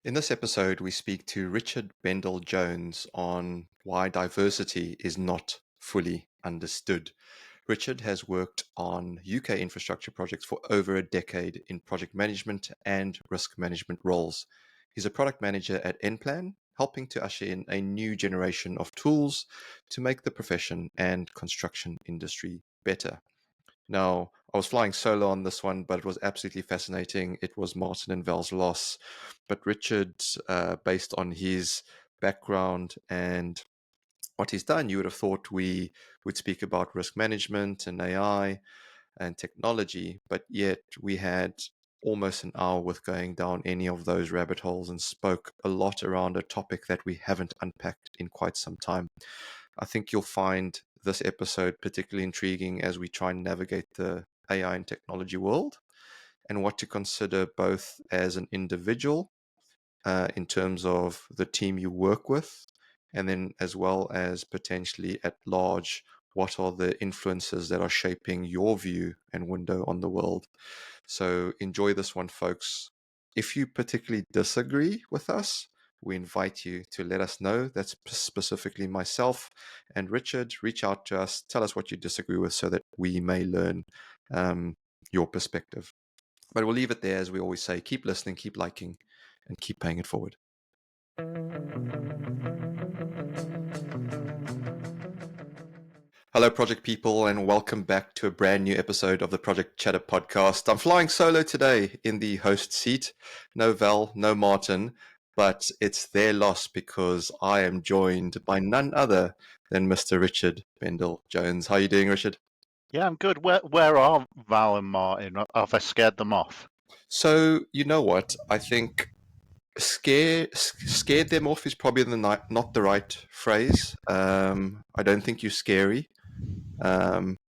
In this episode, we speak to Richard Bendall-Jones on why diversity is not fully understood. Richard has worked on UK infrastructure projects for over a decade in project management and risk management roles. He's a product manager at Nplan, helping to usher in a new generation of tools to make the profession and construction industry better. Now, I was flying solo on this one, but it was absolutely fascinating. It was Martin and Val's loss. But Richard, based on his background and what he's done, you would have thought we would speak about risk management and AI and technology, but yet we had almost an hour with going down any of those rabbit holes and spoke a lot around a topic that we haven't unpacked in quite some time. I think you'll find this episode particularly intriguing as we try and navigate the AI and technology world and what to consider both as an individual in terms of the team you work with, and then as well as potentially at large, what are the influences that are shaping your view and window on the world. So enjoy this one, folks. If you particularly disagree with us, we invite you to let us know. That's specifically myself and Richard. Reach out to us, tell us what you disagree with so that we may learn your perspective. But we'll leave it there. As we always say, keep listening, keep liking, and keep paying it forward. Hello, project people, and welcome back to a brand new episode of the Project Chatter podcast. I'm flying solo today in the host seat. No Val, no Martin, but it's their loss because I am joined by none other than Mr. Richard Bendall-Jones. How are you doing, Richard? Yeah, I'm good. Where are Val and Martin? Have I scared them off? So, you know what? I think scared them off is probably not the right phrase. I don't think you're scary.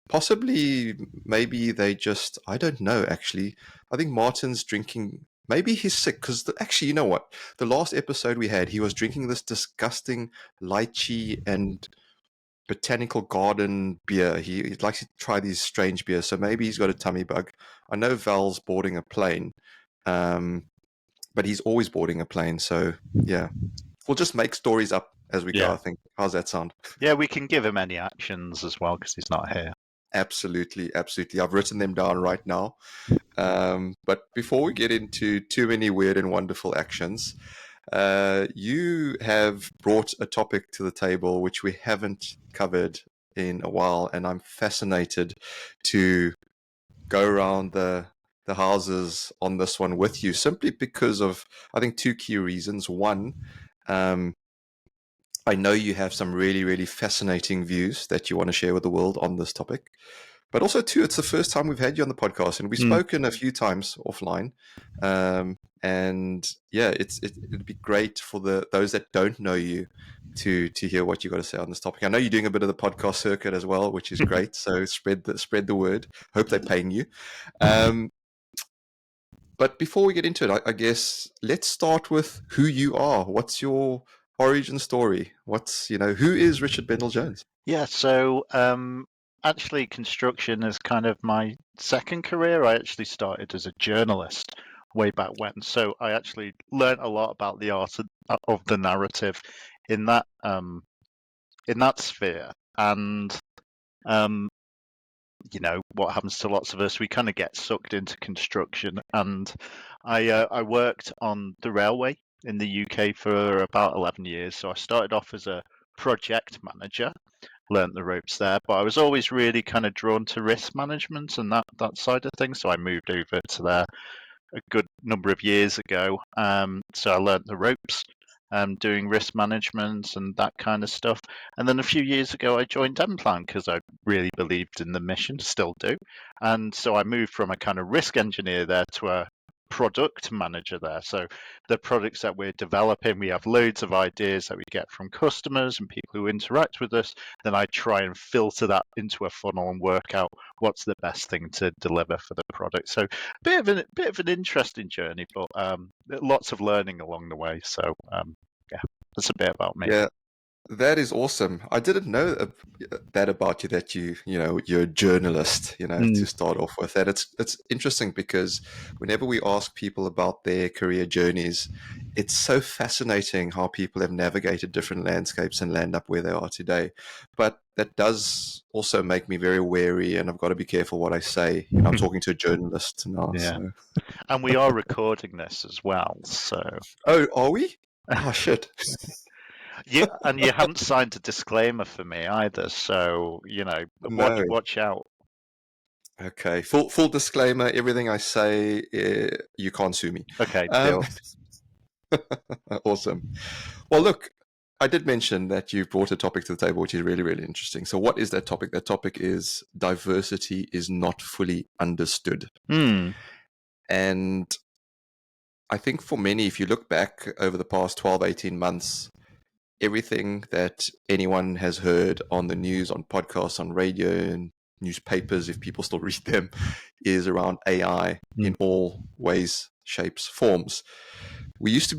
Possibly, maybe they just, I don't know, actually. I think Martin's drinking, maybe he's sick, because actually, you know what? The last episode we had, he was drinking this disgusting lychee and botanical garden beer. He likes to try these strange beers, so maybe he's got a tummy bug. I know Val's boarding a plane, but he's always boarding a plane, so yeah. We'll just make stories up as we go, I think. How's that sound? Yeah, we can give him any actions as well because he's not here. Absolutely, absolutely. I've written them down right now. But before we get into too many weird and wonderful actions, you have brought a topic to the table which we haven't covered in a while, and I'm fascinated to go around the houses on this one with you, simply because of, I think, two key reasons. One, I know you have some really, really fascinating views that you want to share with the world on this topic. But also, too, it's the first time we've had you on the podcast, and we've spoken a few times offline. And yeah, it'd be great for those that don't know you to hear what you got to say on this topic. I know you're doing a bit of the podcast circuit as well, which is great. So spread the word. Hope they're paying you. But before we get into it, I guess let's start with who you are. What's your origin story? Who is Richard Bendall-Jones? Yeah, so actually construction is kind of my second career. I actually started as a journalist way back when. So I actually learned a lot about the art of the narrative in that sphere. And what happens to lots of us, we kind of get sucked into construction. And I worked on the railway in the UK for about 11 years. So I started off as a project manager, learnt the ropes there, but I was always really kind of drawn to risk management and that side of things. So I moved over to there a good number of years ago. So I learnt the ropes, doing risk management and that kind of stuff. And then a few years ago, I joined Nplan because I really believed in the mission, still do. And so I moved from a kind of risk engineer there to a product manager there. So the products that we're developing, we have loads of ideas that we get from customers and people who interact with us. Then I try and filter that into a funnel and work out what's the best thing to deliver for the product. So bit of an interesting journey, but lots of learning along the way. So yeah, that's a bit about me. Yeah, That is awesome. I didn't know that about you, that you're a journalist, to Mm, start off with. And it's interesting because whenever we ask people about their career journeys, it's so fascinating how people have navigated different landscapes and land up where they are today. But that does also make me very wary, and I've got to be careful what I say. I'm talking to a journalist now, yeah. so. And we are recording this as well, so Oh, are we? Oh, shit. you haven't signed a disclaimer for me either, so watch No. watch out. Okay, full disclaimer, everything I say, you can't sue me. Okay, Um, deal. awesome. Well, look, I did mention that you've brought a topic to the table, which is really, really interesting. So what is that topic? That topic is diversity is not fully understood. Hmm. And I think for many, if you look back over the past 12, 18 months, everything that anyone has heard on the news, on podcasts, on radio, and newspapers, if people still read them, is around AI Mm. in all ways, shapes, forms. We used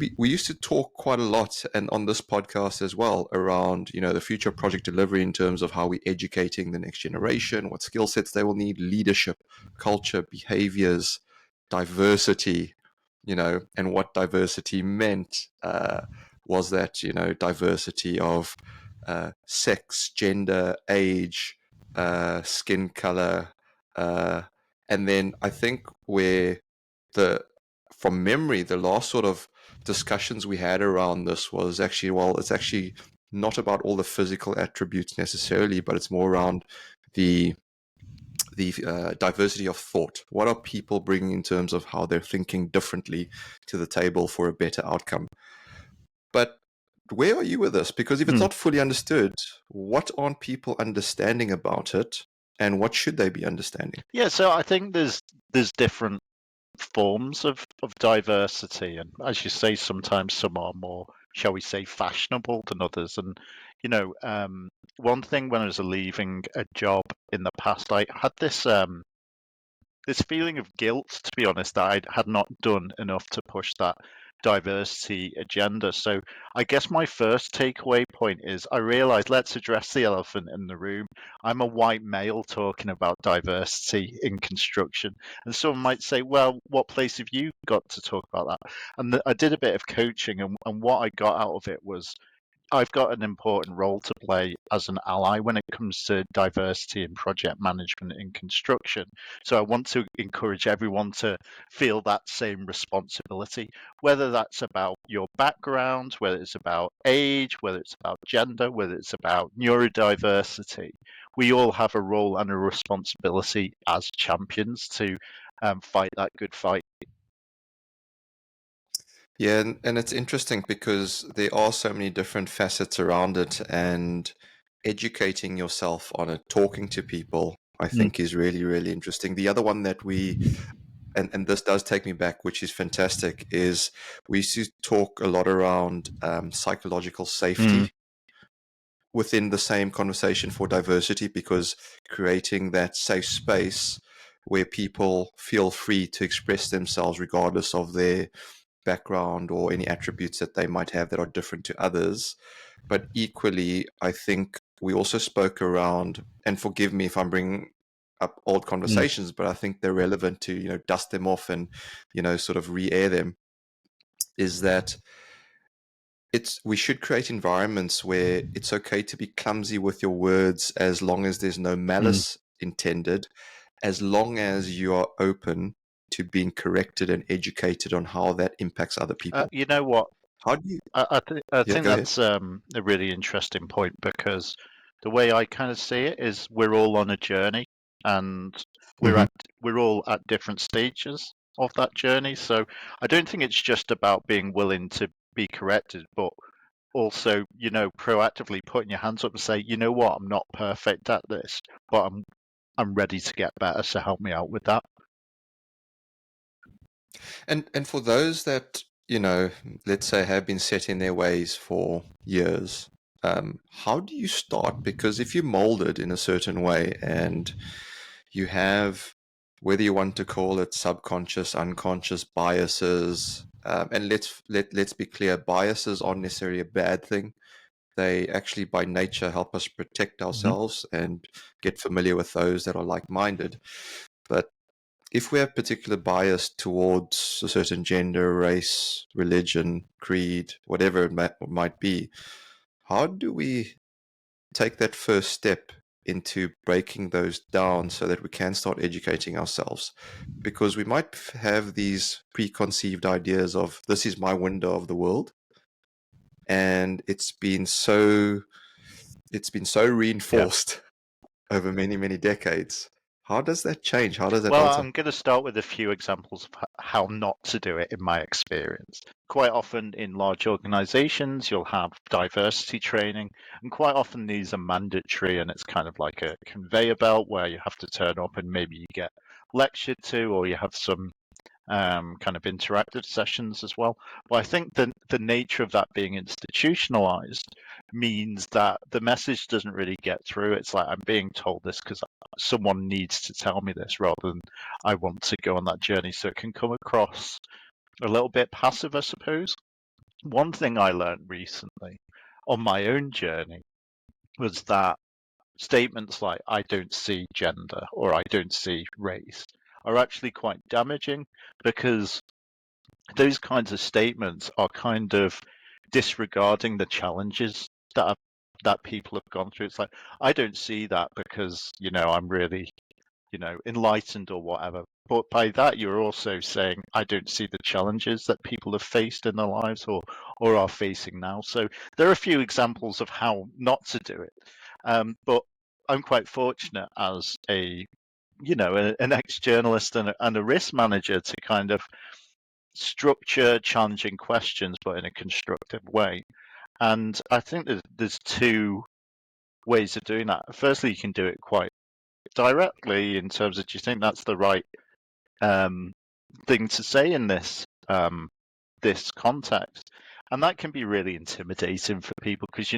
to talk quite a lot, and on this podcast as well, around the future of project delivery in terms of how we're educating the next generation, what skill sets they will need, leadership, culture, behaviors, diversity, and what diversity meant. Was that diversity of sex, gender, age, skin color, and then I think where the from memory, the last sort of discussions we had around this was actually, well, it's actually not about all the physical attributes necessarily, but it's more around the diversity of thought. What are people bringing in terms of how they're thinking differently to the table for a better outcome? But where are you with this? Because if it's Hmm. not fully understood, what aren't people understanding about it, and what should they be understanding? Yeah, so I think there's different forms of diversity, and as you say, sometimes some are more, shall we say, fashionable than others. And one thing when I was leaving a job in the past, I had this feeling of guilt, to be honest, that I had not done enough to push that diversity agenda. So I guess my first takeaway point is I realized, let's address the elephant in the room. I'm a white male talking about diversity in construction. And someone might say, well, what place have you got to talk about that? And I did a bit of coaching, and what I got out of it was I've got an important role to play as an ally when it comes to diversity and project management in construction. So I want to encourage everyone to feel that same responsibility, whether that's about your background, whether it's about age, whether it's about gender, whether it's about neurodiversity. We all have a role and a responsibility as champions to fight that good fight. Yeah, and it's interesting because there are so many different facets around it, and educating yourself on it, talking to people, I Mm, think is really, really interesting. The other one that and this does take me back, which is fantastic, is we used to talk a lot around psychological mm, safety within the same conversation for diversity, because creating that safe space where people feel free to express themselves regardless of their background or any attributes that they might have that are different to others. But equally, I think we also spoke around, and forgive me if I'm bringing up old mm, conversations, but I think they're relevant to, dust them off and, sort of re-air them, is that we should create environments where it's okay to be clumsy with your words as long as there's no mm. malice intended, as long as you are open to being corrected and educated on how that impacts other people. You know what? How do you? I Yeah, think go ahead. that's a really interesting point, because the way I kind of see it is we're all on a journey, and we're Hmm. at we're all at different stages of that journey. So I don't think it's just about being willing to be corrected, but also, proactively putting your hands up and say, you know what, I'm not perfect at this, but I'm ready to get better. So help me out with that. And for those that, let's say have been set in their ways for years, how do you start? Because if you're molded in a certain way and you have, whether you want to call it subconscious, unconscious biases, and let's be clear, biases aren't necessarily a bad thing. They actually, by nature, help us protect ourselves and get familiar with those that are like-minded. But if we have particular bias towards a certain gender, race, religion, creed, whatever it might be, how do we take that first step into breaking those down so that we can start educating ourselves? Because we might have these preconceived ideas of this is my window of the world, and it's been so reinforced over many, many decades. How does that change? How does that Well, alter? I'm going to start with a few examples of how not to do it in my experience. Quite often in large organizations, you'll have diversity training, and quite often these are mandatory, and it's kind of like a conveyor belt where you have to turn up and maybe you get lectured to, or you have some kind of interactive sessions as well. But I think the nature of that being institutionalized means that the message doesn't really get through. It's like I'm being told this because someone needs to tell me this rather than I want to go on that journey. So it can come across a little bit passive, I suppose. One thing I learned recently on my own journey was that statements like I don't see gender or I don't see race are actually quite damaging, because those kinds of statements are kind of disregarding the challenges that people have gone through. It's like, I don't see that because, I'm really, enlightened or whatever. But by that, you're also saying, I don't see the challenges that people have faced in their lives or are facing now. So there are a few examples of how not to do it. But I'm quite fortunate as an ex-journalist and a risk manager to kind of structure challenging questions, but in a constructive way. And I think there's two ways of doing that. Firstly, you can do it quite directly in terms of, do you think that's the right thing to say in this context? And that can be really intimidating for people because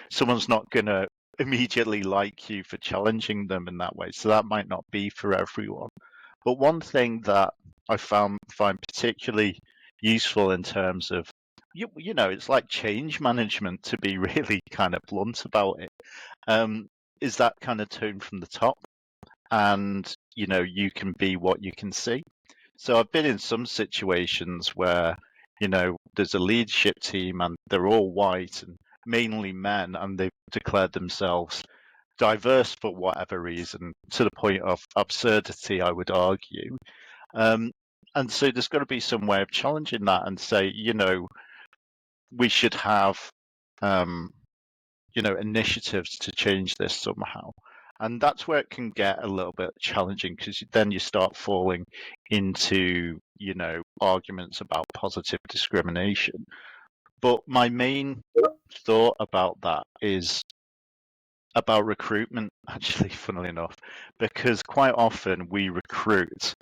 someone's not going to immediately like you for challenging them in that way. So that might not be for everyone. But one thing that I find particularly useful in terms of it's like change management, to be really kind of blunt about it, is that kind of tone from the top, and you can be what you can see. So I've been in some situations where there's a leadership team and they're all white and mainly men, and they've declared themselves diverse for whatever reason, to the point of absurdity, I would argue. And so there's got to be some way of challenging that and say, we should have, initiatives to change this somehow. And that's where it can get a little bit challenging, because then you start falling into, arguments about positive discrimination. But my main thought about that is about recruitment, actually, funnily enough, because quite often we recruit,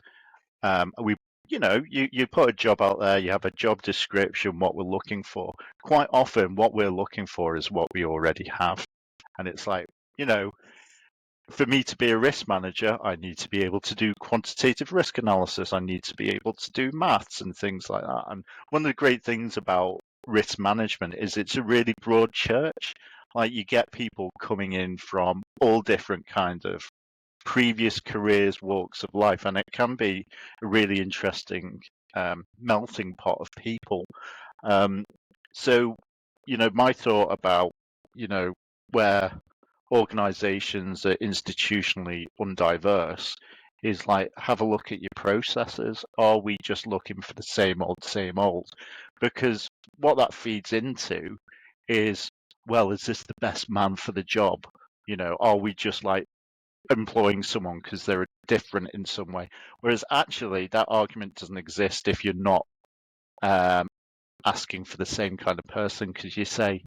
you put a job out there, you have a job description, what we're looking for. Quite often what we're looking for is what we already have. And it's like, for me to be a risk manager, I need to be able to do quantitative risk analysis. I need to be able to do maths and things like that. And one of the great things about risk management is it's a really broad church. Like, you get people coming in from all different kinds of previous careers, walks of life, and it can be a really interesting melting pot of people. So, my thought about, where organizations are institutionally undiverse is like, have a look at your processes. Are we just looking for the same old? Because what that feeds into is, well, is this the best man for the job? Are we just like employing someone because they're different in some way? Whereas actually that argument doesn't exist if you're not asking for the same kind of person, because you say,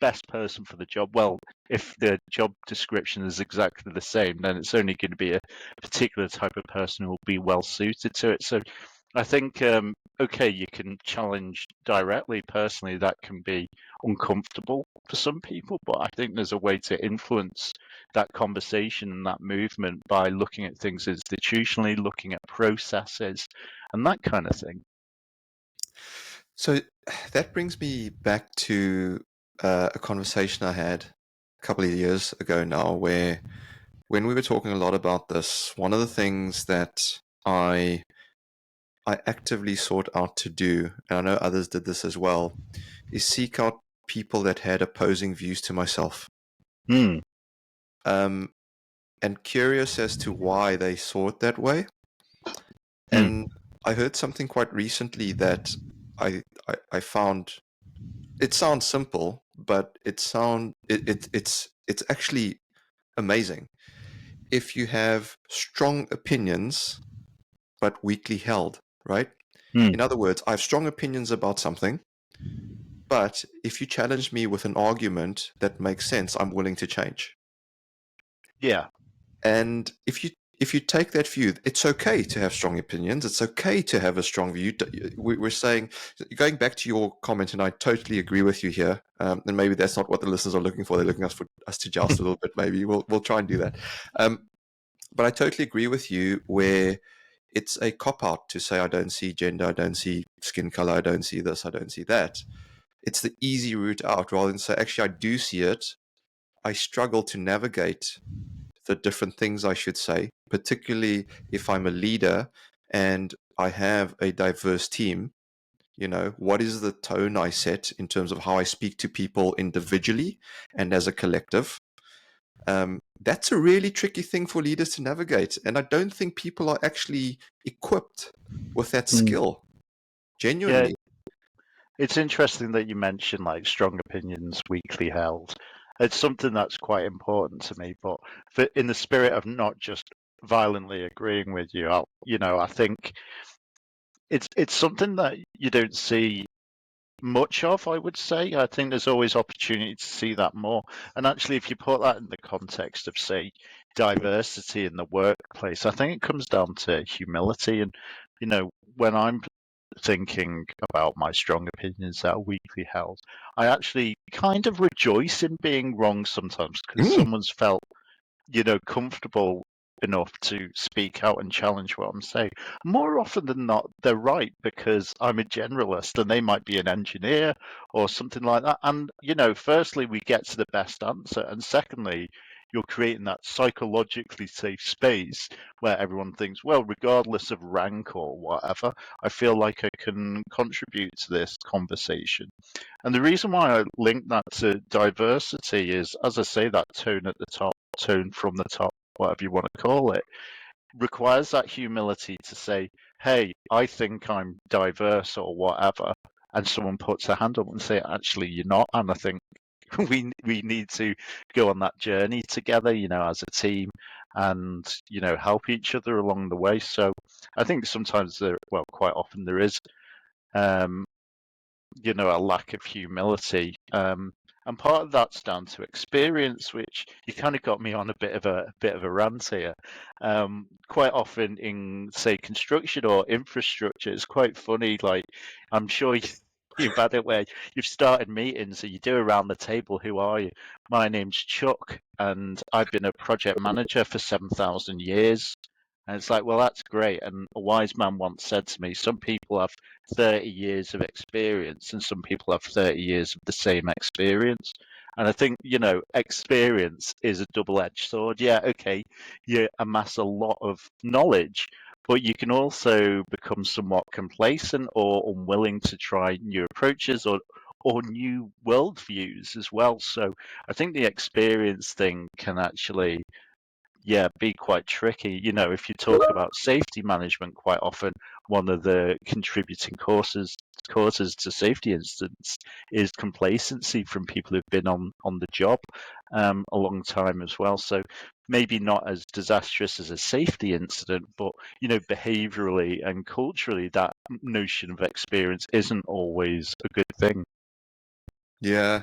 best person for the job. Well, if the job description is exactly the same, then it's only going to be a particular type of person who will be well suited to it. So I think, okay, you can challenge directly. Personally, that can be uncomfortable for some people, but I think there's a way to influence that conversation and that movement by looking at things institutionally, looking at processes and that kind of thing. So that brings me back to a conversation I had a couple of years ago now, where when we were talking a lot about this, one of the things that I actively sought out to do, and I know others did this as well, is seek out people that had opposing views to myself. Hmm. Um, and curious as to why they saw it that way. Hmm. And I heard something quite recently that I found. It sounds simple, but it's actually amazing. If you have strong opinions but weakly held, right? Hmm. In other words, I have strong opinions about something, but if you challenge me with an argument that makes sense, I'm willing to change. Yeah. And if you take that view, it's okay to have strong opinions. It's okay to have a strong view. We're saying, going back to your comment, and I totally agree with you here. And maybe that's not what the listeners are looking for. They're looking for us to joust a little bit. Maybe we'll try and do that. But I totally agree with you where it's a cop out to say I don't see gender, I don't see skin color, I don't see this, I don't see that. It's the easy route out rather than say actually I do see it. I struggle to navigate the different things I should say, particularly if I'm a leader and I have a diverse team. You know, what is the tone I set in terms of how I speak to people individually and as a collective? That's a really tricky thing for leaders to navigate. And I don't think people are actually equipped with that Hmm. skill, Yeah. genuinely. It's interesting that you mentioned like strong opinions weakly held. It's something that's quite important to me, but in the spirit of not just violently agreeing with you, I think it's something that you don't see much of, I would say. I think there's always opportunity to see that more. And actually, if you put that in the context of, say, diversity in the workplace, I think it comes down to humility. And, when I'm thinking about my strong opinions that are weakly held, I actually kind of rejoice in being wrong sometimes because Mm, someone's felt comfortable enough to speak out and challenge what I'm saying. More often than not, they're right because I'm a generalist and they might be an engineer or something like that. And, firstly, we get to the best answer. And secondly, you're creating that psychologically safe space where everyone thinks, well, regardless of rank or whatever, I feel like I can contribute to this conversation. And the reason why I link that to diversity is, as I say, that tone at the top, tone from the top, whatever you want to call it, requires that humility to say, hey, I think I'm diverse or whatever. And someone puts a hand up and say, actually, you're not. And I think we need to go on that journey together, as a team and, help each other along the way. So I think sometimes quite often there is um, a lack of humility. And part of that's down to experience, which you kind of got me on a bit of a rant here. Quite often in, say, construction or infrastructure, it's quite funny. Like, I'm sure you've had it where you've started meetings and you do around the table, who are you? My name's Chuck, and I've been a project manager for 7,000 years. And it's like, well, that's great. And a wise man once said to me, some people have 30 years of experience and some people have 30 years of the same experience. And I think, experience is a double-edged sword. Yeah, okay, you amass a lot of knowledge, but you can also become somewhat complacent or unwilling to try new approaches or new worldviews as well. So I think the experience thing can actually be quite tricky. If you talk about safety management, quite often one of the contributing causes to safety incidents is complacency from people who've been on the job a long time as well. So maybe not as disastrous as a safety incident, but behaviorally and culturally, that notion of experience isn't always a good thing. yeah,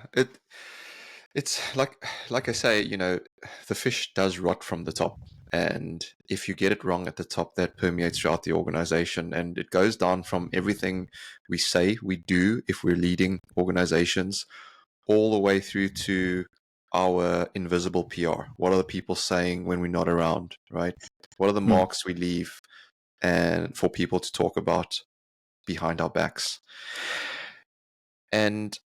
it's like I say, the fish does rot from the top. And if you get it wrong at the top, that permeates throughout the organization. And it goes down from everything we say, we do, if we're leading organizations, all the way through to our invisible PR. What are the people saying when we're not around, right? What are the Hmm. marks we leave and for people to talk about behind our backs? And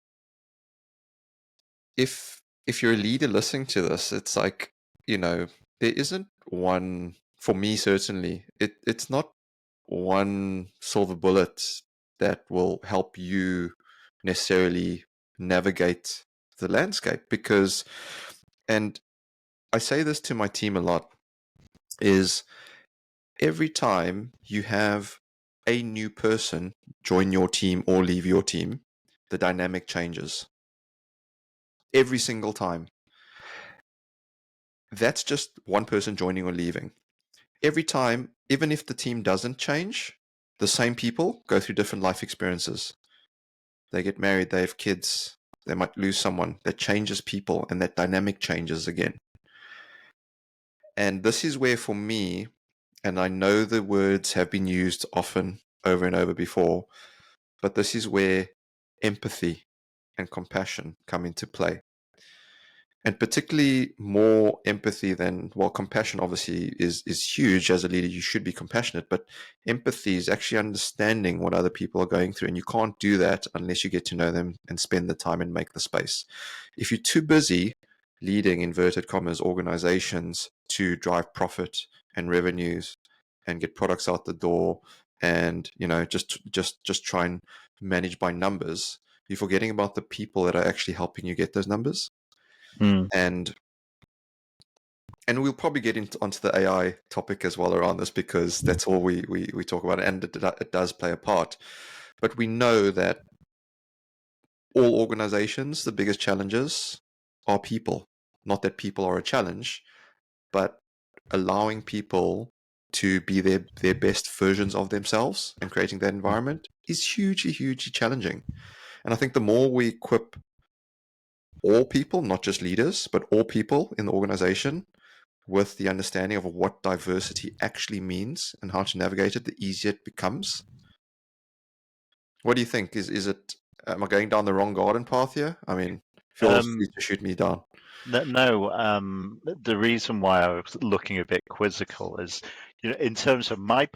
if you're a leader listening to this, it's like, there isn't one, for me certainly, it's not one silver bullet that will help you necessarily navigate the landscape. Because, and I say this to my team a lot, is every time you have a new person join your team or leave your team, the dynamic changes every single time. That's just one person joining or leaving. Every time, even if the team doesn't change, the same people go through different life experiences. They get married, they have kids, they might lose someone. That changes people, and that dynamic changes again. And this is where, for me, and I know the words have been used often over and over before, but this is where empathy and compassion come into play. And particularly more empathy than, well, compassion obviously is huge. As a leader, you should be compassionate, but empathy is actually understanding what other people are going through. And you can't do that unless you get to know them and spend the time and make the space. If you're too busy leading, inverted commas, organizations to drive profit and revenues and get products out the door and, just try and manage by numbers, you're forgetting about the people that are actually helping you get those numbers. And we'll probably get onto the AI topic as well around this, because that's all we talk about, and it does play a part. But we know that all organizations, the biggest challenges are people. Not that people are a challenge, but allowing people to be their best versions of themselves and creating that environment is hugely, hugely challenging. And I think the more we equip all people, not just leaders, but all people in the organization with the understanding of what diversity actually means and how to navigate it, the easier it becomes. What do you think? Is it, am I going down the wrong garden path here? I mean, feel free to shoot me down. No, the reason why I was looking a bit quizzical is, in terms of my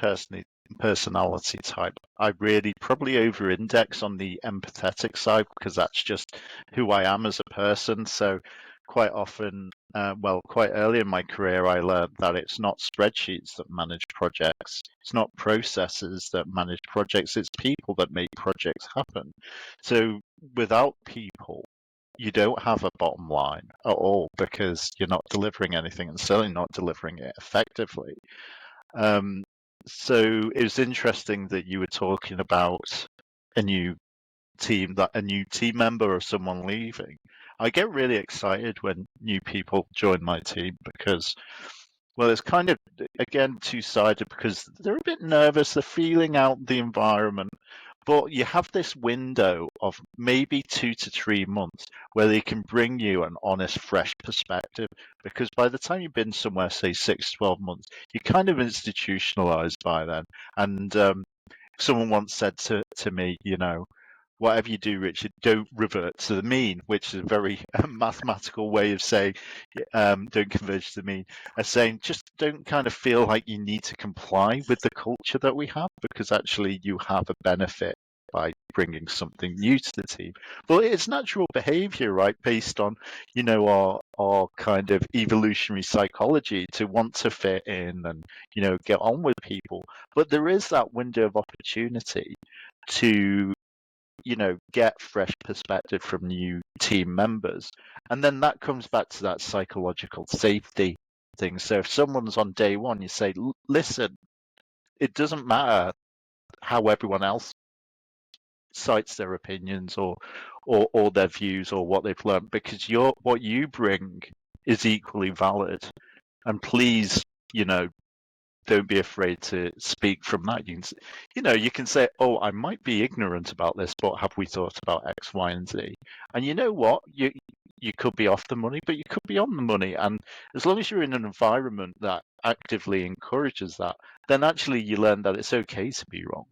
personality type, I really probably over-index on the empathetic side, because that's just who I am as a person. So quite often, quite early in my career, I learned that it's not spreadsheets that manage projects. It's not processes that manage projects. It's people that make projects happen. So without people, you don't have a bottom line at all, because you're not delivering anything, and certainly not delivering it effectively. So it was interesting that you were talking about a new team member or someone leaving. I get really excited when new people join my team, because, well, it's kind of, again, two-sided, because they're a bit nervous, they're feeling out the environment, but you have this window of maybe 2 to 3 months where they can bring you an honest, fresh perspective, because by the time you've been somewhere, say 6 to 12 months, you're kind of institutionalized by then. And someone once said to me, whatever you do, Richard, don't revert to the mean, which is a very mathematical way of saying don't converge to the mean. As saying, just don't kind of feel like you need to comply with the culture that we have, because actually you have a benefit by bringing something new to the team. But it's natural behavior, right, based on, our kind of evolutionary psychology to want to fit in and, get on with people. But there is that window of opportunity to, get fresh perspective from new team members. And then that comes back to that psychological safety thing. So if someone's on day one, you say, listen, it doesn't matter how everyone else cites their opinions or their views or what they've learned, because what you bring is equally valid. And please, don't be afraid to speak from that. You can say, "Oh, I might be ignorant about this, but have we thought about X, Y, and Z?" And you know what? You could be off the money, but you could be on the money. And as long as you're in an environment that actively encourages that, then actually you learn that it's okay to be wrong.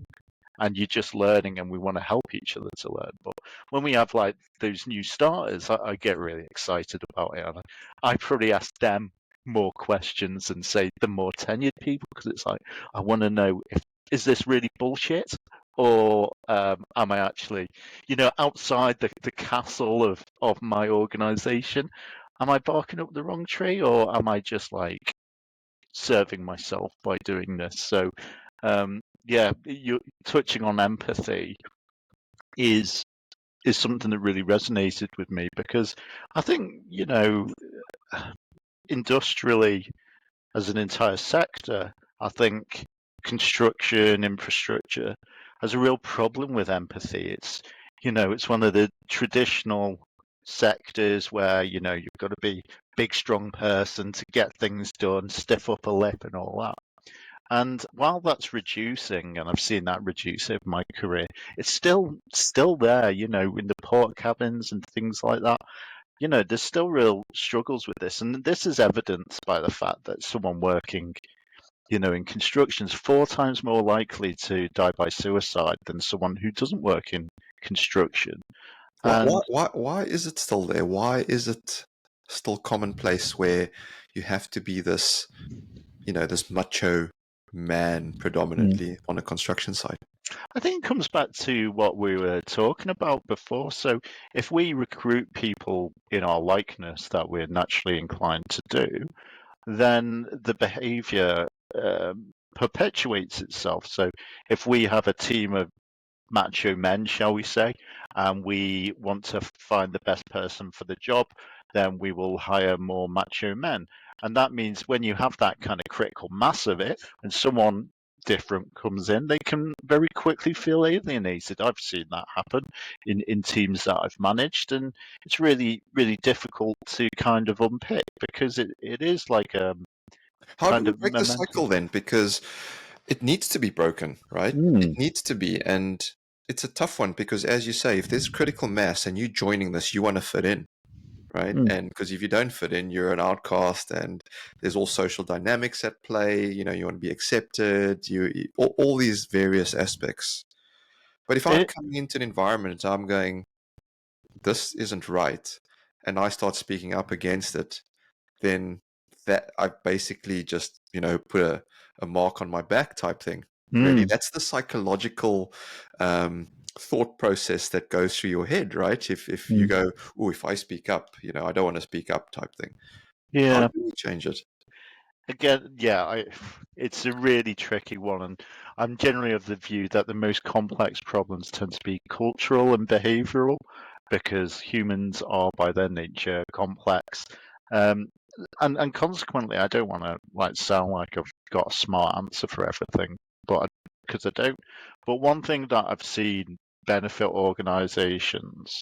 And you're just learning, and we want to help each other to learn. But when we have like those new starters, I get really excited about it. And I probably ask them more questions than, say, the more tenured people, because it's like, I want to know, is this really bullshit, or am I actually, outside the castle of my organization? Am I barking up the wrong tree, or am I just like serving myself by doing this? So, yeah, you touching on empathy is something that really resonated with me, because I think, industrially, as an entire sector, I think construction, infrastructure has a real problem with empathy. It's one of the traditional sectors where, you've got to be big, strong person to get things done, stiff upper lip and all that. And while that's reducing, and I've seen that reduce over my career, it's still there, in the port cabins and things like that. There's still real struggles with this, and this is evidenced by the fact that someone working, in construction is 4 times more likely to die by suicide than someone who doesn't work in construction. And Why is it still there? Why is it still commonplace where you have to be this, this macho man predominantly on a construction site? I think it comes back to what we were talking about before. So if we recruit people in our likeness that we're naturally inclined to do, then the behavior perpetuates itself. So if we have a team of macho men, shall we say, and we want to find the best person for the job, then we will hire more macho men. And that means when you have that kind of critical mass of it, and someone different comes in, they can very quickly feel alienated. I've seen that happen in teams that I've managed, and it's really, really difficult to kind of unpick, because it is like a How do kind we of break the momentum. cycle then? Because it needs to be broken, right? It Mm, needs to be. And it's a tough one because, as you say, if there's critical mass and you joining this, you want to fit in, right? mm. And because if you don't fit in, you're an outcast, and there's all social dynamics at play. You want to be accepted, all these various aspects. But if I'm It, coming into an environment, I'm going, this isn't right, and I start speaking up against it, then that I've basically just, put a mark on my back type thing. Really, mm, that's the psychological thought process that goes through your head, right? If you mm. go, oh, if I speak up, I don't want to speak up type thing. How Yeah. do we change it? Again, yeah, it's a really tricky one, and I'm generally of the view that the most complex problems tend to be cultural and behavioral, because humans are by their nature complex. Um, and consequently, I don't want to like sound like I've got a smart answer for everything, but because I don't. But one thing that I've seen benefit organizations,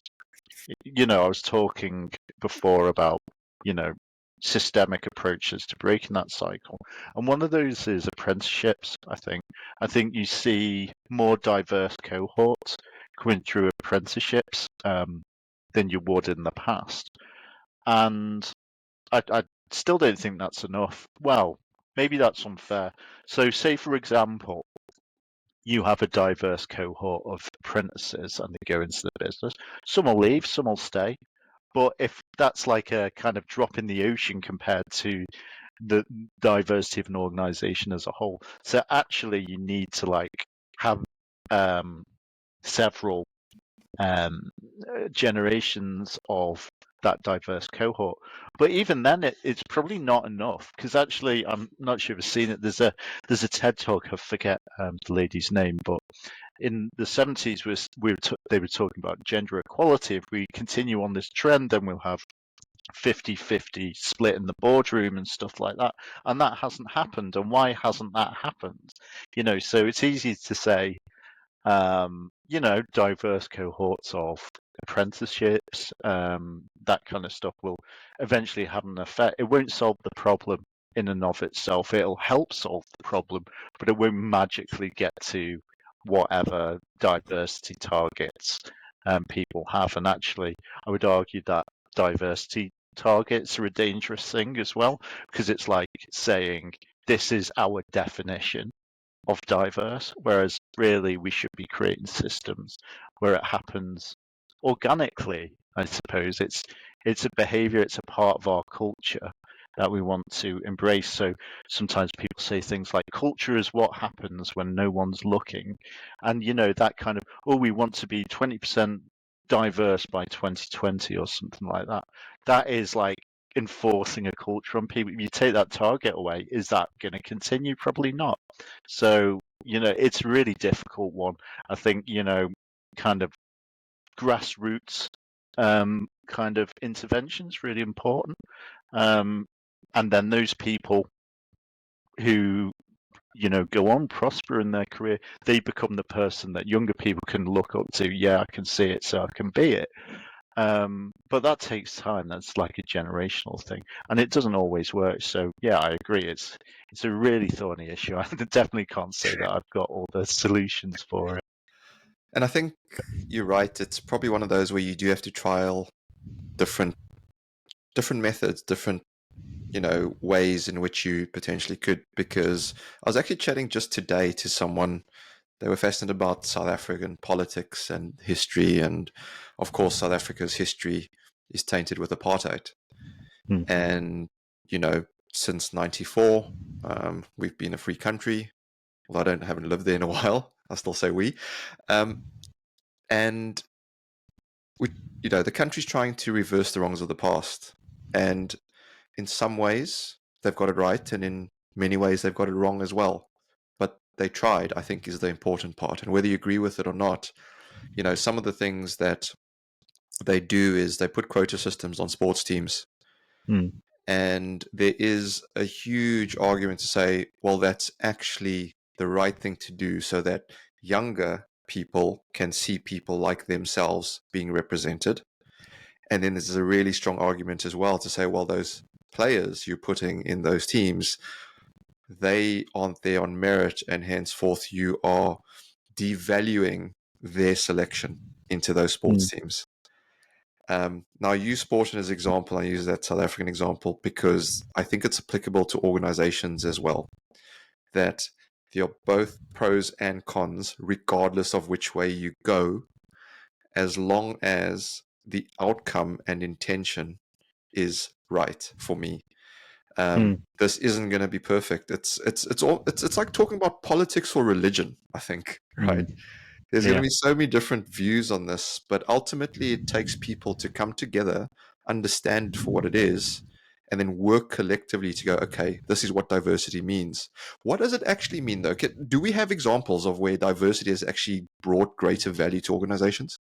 I was talking before about, you know, systemic approaches to breaking that cycle. And one of those is apprenticeships, I think. I think you see more diverse cohorts coming through apprenticeships than you would in the past. And I still don't think that's enough. Well, maybe that's unfair. So, say, for example, you have a diverse cohort of apprentices and they go into the business. Some will leave, some will stay. But if that's like a kind of drop in the ocean compared to the diversity of an organization as a whole, so actually you need to like have um, several generations of that diverse cohort. But even then, it's probably not enough, because actually, I'm not sure if you've seen it. There's a TED talk. I forget the lady's name, but in the 70s they were talking about gender equality. If we continue on this trend, then we'll have 50-50 split in the boardroom and stuff like that. And that hasn't happened. And why hasn't that happened? So it's easy to say, diverse cohorts of apprenticeships, that kind of stuff will eventually have an effect. It won't solve the problem in and of itself. It'll help solve the problem, but it won't magically get to whatever diversity targets people have. And actually, I would argue that diversity targets are a dangerous thing as well, because it's like saying this is our definition of diverse, whereas really we should be creating systems where it happens organically. I suppose it's a behavior, it's a part of our culture, that we want to embrace. So sometimes people say things like culture is what happens when no one's looking. And, that kind of, oh, we want to be 20% diverse by 2020 or something like that. That is like enforcing a culture on people. If you take that target away, is that going to continue? Probably not. So, it's a really difficult one. I think, kind of grassroots kind of interventions really important. And then those people who go on, prosper in their career, they become the person that younger people can look up to. Yeah, I can see it, so I can be it. But that takes time. That's like a generational thing, and it doesn't always work. So yeah, I agree. It's a really thorny issue. I definitely can't say that I've got all the solutions for it. And I think you're right. It's probably one of those where you do have to trial different methods, different ways in which you potentially could. Because I was actually chatting just today to someone. They were fascinated about South African politics and history, and of course, South Africa's history is tainted with apartheid. Hmm. And since '94, we've been a free country. Although I haven't lived there in a while, I still say we. And we, the country's trying to reverse the wrongs of the past, and in some ways they've got it right, and in many ways they've got it wrong as well. But they tried, I think, is the important part. And whether you agree with it or not, some of the things that they do is they put quota systems on sports teams. And there is a huge argument to say, well, that's actually the right thing to do so that younger people can see people like themselves being represented. And then there's a really strong argument as well to say, well, those players you're putting in those teams, they aren't there on merit, and henceforth you are devaluing their selection into those sports teams. Now, I use sport as an example. I use that South African example because I think it's applicable to organizations as well. That there are both pros and cons, regardless of which way you go, as long as the outcome and intention is right for me. This isn't going to be perfect. It's like talking about politics or religion, I think, right? There's going to be so many different views on this, but ultimately it takes people to come together, understand for what it is, and then work collectively to go, okay, this is what diversity means. What does it actually mean, though? Do we have examples of where diversity has actually brought greater value to organizations?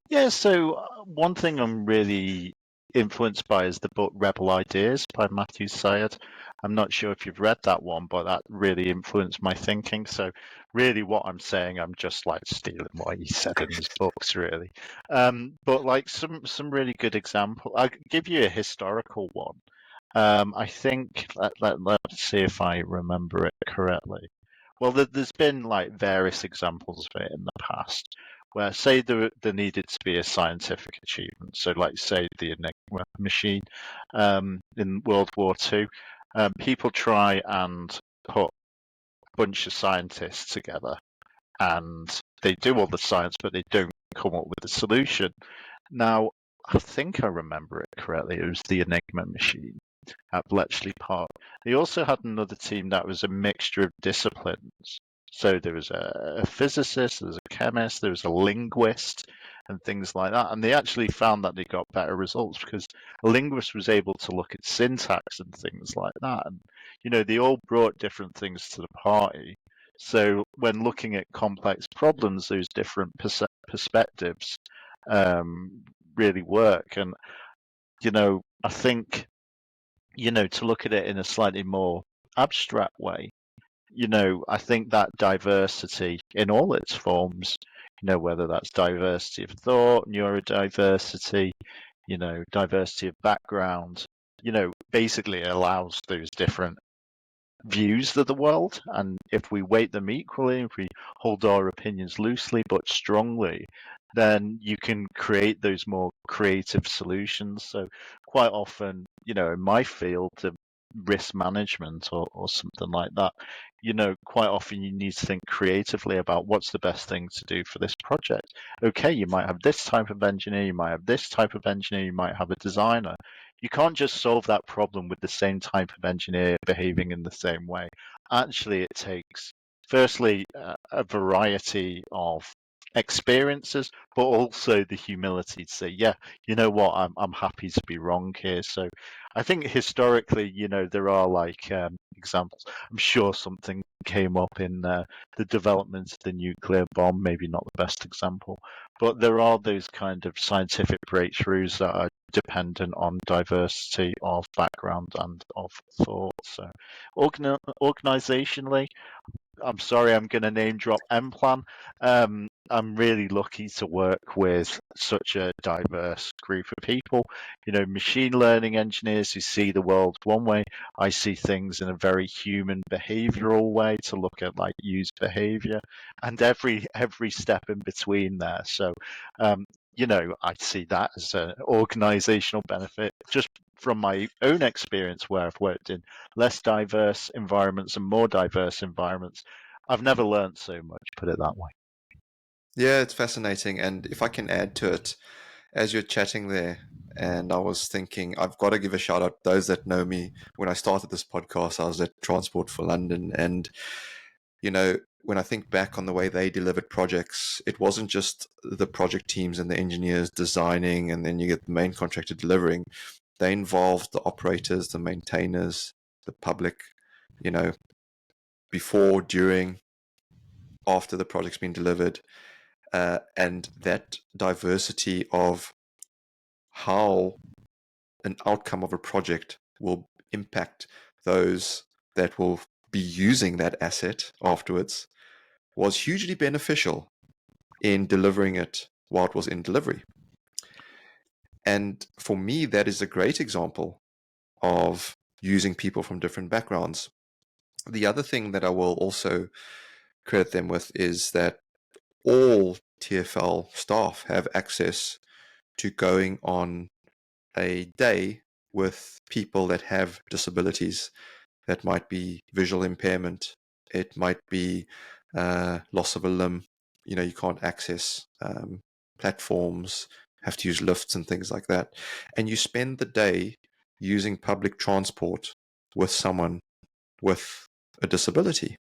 Yeah, so one thing I'm really influenced by is the book Rebel Ideas by Matthew Syed. I'm not sure if you've read that one, but that really influenced my thinking. So really what I'm saying, I'm just like stealing what he said in his books, really. But like some really good example. I'll give you a historical one. I think, let's see if I remember it correctly. Well, there's been like various examples of it in the past where, say, there needed to be a scientific achievement. So, like, say, the Enigma machine in World War II, people try and put a bunch of scientists together and they do all the science, but they don't come up with a solution. Now, I think I remember it correctly. It was the Enigma machine at Bletchley Park. They also had another team that was a mixture of disciplines. So there was a physicist, there was a chemist, there was a linguist, and things like that. And they actually found that they got better results because a linguist was able to look at syntax and things like that. And, they all brought different things to the party. So when looking at complex problems, those different perspectives really work. And, I think to look at it in a slightly more abstract way, I think that diversity in all its forms, whether that's diversity of thought, neurodiversity, diversity of background, basically allows those different views of the world. And if we weight them equally, if we hold our opinions loosely but strongly, then you can create those more creative solutions. So quite often, in my field of risk management or something like that, quite often you need to think creatively about what's the best thing to do for this project. Okay, you might have this type of engineer, you might have this type of engineer, you might have a designer. you can't just solve that problem with the same type of engineer behaving in the same way. Actually, it takes, firstly, a variety of experiences, but also the humility to say, yeah, you know what, I'm happy to be wrong here. So I think historically, there are like examples. I'm sure something came up in the development of the nuclear bomb, maybe not the best example, but there are those kind of scientific breakthroughs that are dependent on diversity of background and of thought. So organizationally, I'm sorry, I'm going to name drop M-Plan. I'm really lucky to work with such a diverse group of people. Machine learning engineers who see the world one way. I see things in a very human behavioral way to look at like user behavior, and every step in between there. So, I see that as an organizational benefit just from my own experience where I've worked in less diverse environments and more diverse environments. I've never learned so much, put it that way. Yeah, it's fascinating. And if I can add to it, as you're chatting there, and I was thinking, I've got to give a shout out. Those that know me, when I started this podcast, I was at Transport for London. And, when I think back on the way they delivered projects, it wasn't just the project teams and the engineers designing, and then you get the main contractor delivering. They involved the operators, the maintainers, the public, you know, before, during, after the project's been delivered. And that diversity of how an outcome of a project will impact those that will be using that asset afterwards was hugely beneficial in delivering it while it was in delivery. And for me, that is a great example of using people from different backgrounds. The other thing that I will also credit them with is that all TFL staff have access to going on a day with people that have disabilities. That might be visual impairment. It might be loss of a limb. You can't access platforms, have to use lifts and things like that. And you spend the day using public transport with someone with a disability.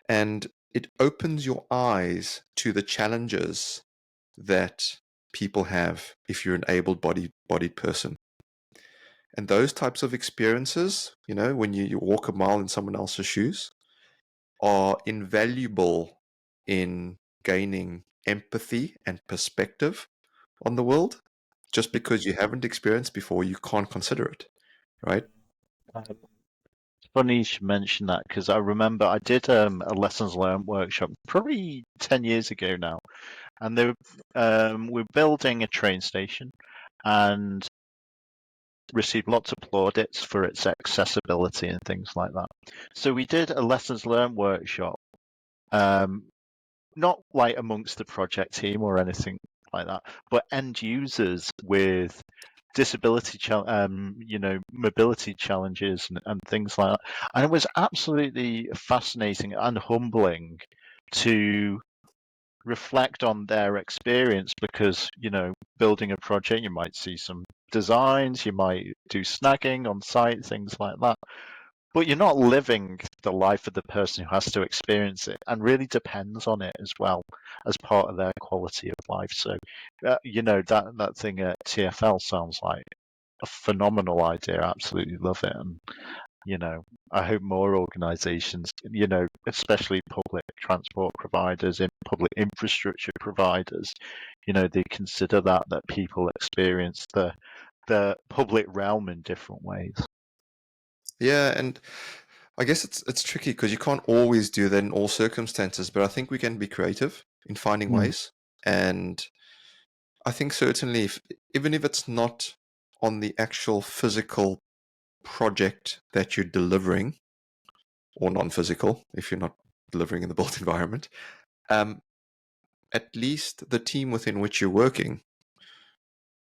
And it opens your eyes to the challenges that people have if you're an able-bodied person. And those types of experiences, when you walk a mile in someone else's shoes, are invaluable in gaining empathy and perspective on the world. Just because you haven't experienced before, you can't consider it, right? It's funny you should mention that because I remember I did a lessons learned workshop probably 10 years ago now, and they were building a train station and received lots of plaudits for its accessibility and things like that. So we did a lessons learned workshop, not like amongst the project team or anything like that, but end users with disability, mobility challenges and things like that. And it was absolutely fascinating and humbling to reflect on their experience because, building a project, you might see some designs, you might do snagging on site, things like that. But you're not living the life of the person who has to experience it and really depends on it as well as part of their quality of life. So, that thing at TFL sounds like a phenomenal idea. I absolutely love it. And, I hope more organizations, especially public transport providers and public infrastructure providers, they consider that people experience the public realm in different ways. Yeah, and I guess it's tricky because you can't always do that in all circumstances, but I think we can be creative in finding ways. And I think certainly, even if it's not on the actual physical project that you're delivering, or non-physical, if you're not delivering in the built environment, at least the team within which you're working,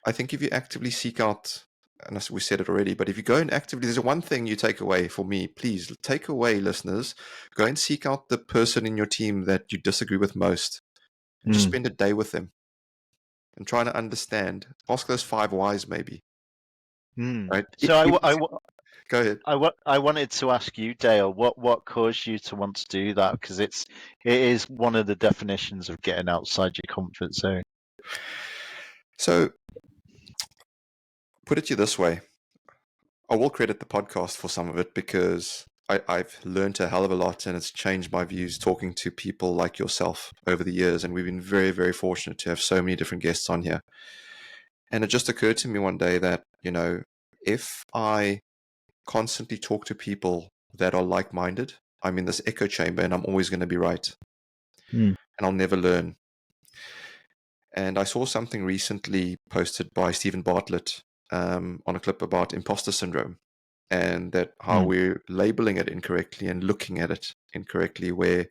I think if you actively seek out, and as we said it already, but if you go and actively, there's one thing you take away for me, please take away, listeners, go and seek out the person in your team that you disagree with most and just spend a day with them and try to understand, ask those 5 whys maybe. right? So Go ahead. I wanted to ask you, Dale, what caused you to want to do that? Because it is one of the definitions of getting outside your comfort zone. So, put it to you this way. I will credit the podcast for some of it because I've learned a hell of a lot, and it's changed my views talking to people like yourself over the years. And we've been very, very fortunate to have so many different guests on here. And it just occurred to me one day that, if I constantly talk to people that are like-minded, I'm in this echo chamber and I'm always going to be right. And I'll never learn. And I saw something recently posted by Stephen Bartlett on a clip about imposter syndrome, and that how we're labeling it incorrectly and looking at it incorrectly, where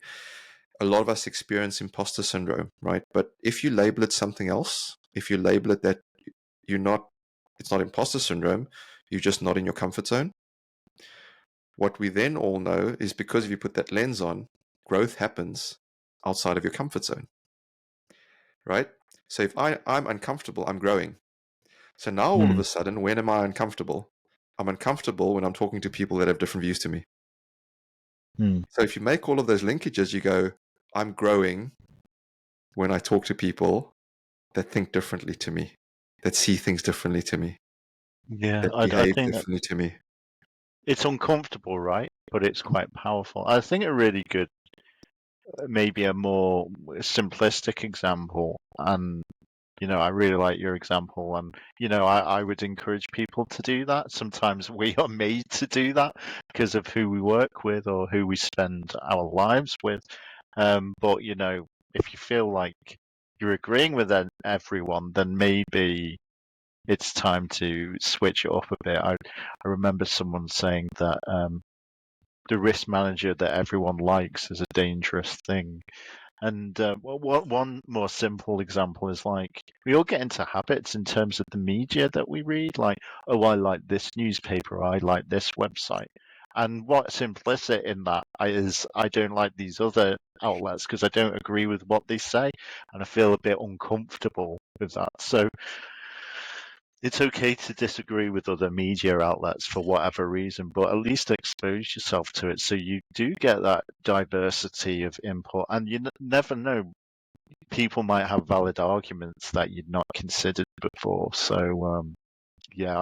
a lot of us experience imposter syndrome, right? But if you label it something else, if you label it that it's not imposter syndrome, you're just not in your comfort zone. What we then all know is because if you put that lens on, growth happens outside of your comfort zone, right? So if I'm uncomfortable, I'm growing. So now all of a sudden, when am I uncomfortable? I'm uncomfortable when I'm talking to people that have different views to me. So if you make all of those linkages, you go, I'm growing when I talk to people that think differently to me, that see things differently to me, Yeah, that I behave think that differently to me. it's uncomfortable, right? But it's quite powerful. I think a really good, maybe a more simplistic example, and I really like your example, and I would encourage people to do that. Sometimes we are made to do that because of who we work with or who we spend our lives with. But if you feel like you're agreeing with everyone, then maybe it's time to switch it up a bit. I remember someone saying that the risk manager that everyone likes is a dangerous thing. And one more simple example is like we all get into habits in terms of the media that we read. Like, oh, I like this newspaper, I like this website. And what's implicit in that is I don't like these other outlets because I don't agree with what they say, and I feel a bit uncomfortable with that. So it's okay to disagree with other media outlets for whatever reason, but at least expose yourself to it so you do get that diversity of input. And you never know, people might have valid arguments that you'd not considered before. So, yeah,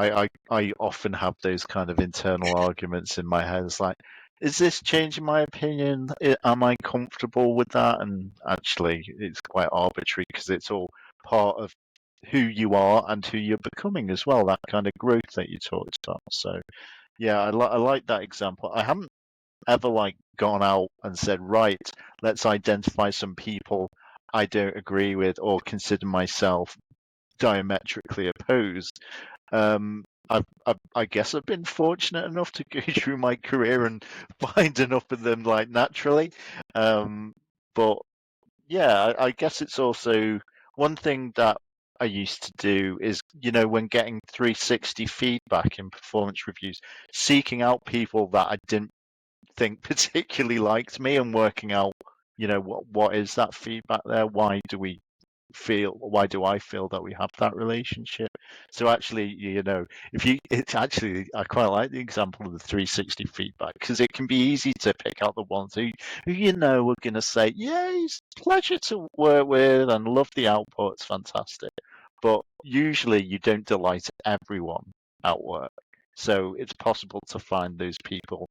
I often have those kind of internal arguments in my head. It's like, is this changing my opinion? Am I comfortable with that? And actually, it's quite arbitrary because it's all part of who you are and who you're becoming as well, that kind of growth that you talked about. So, yeah, I like that example. I haven't ever gone out and said, right, let's identify some people I don't agree with or consider myself diametrically opposed. I guess I've been fortunate enough to go through my career and find enough of them naturally. But yeah, I guess it's also one thing that I used to do is, when getting 360 feedback in performance reviews, seeking out people that I didn't think particularly liked me and working out, what is that feedback there? Why do I feel that we have that relationship? So actually, I quite like the example of the 360 feedback because it can be easy to pick out the ones who are going to say, yeah, he's a pleasure to work with and love the output, it's fantastic. But usually you don't delight everyone at work. So it's possible to find those people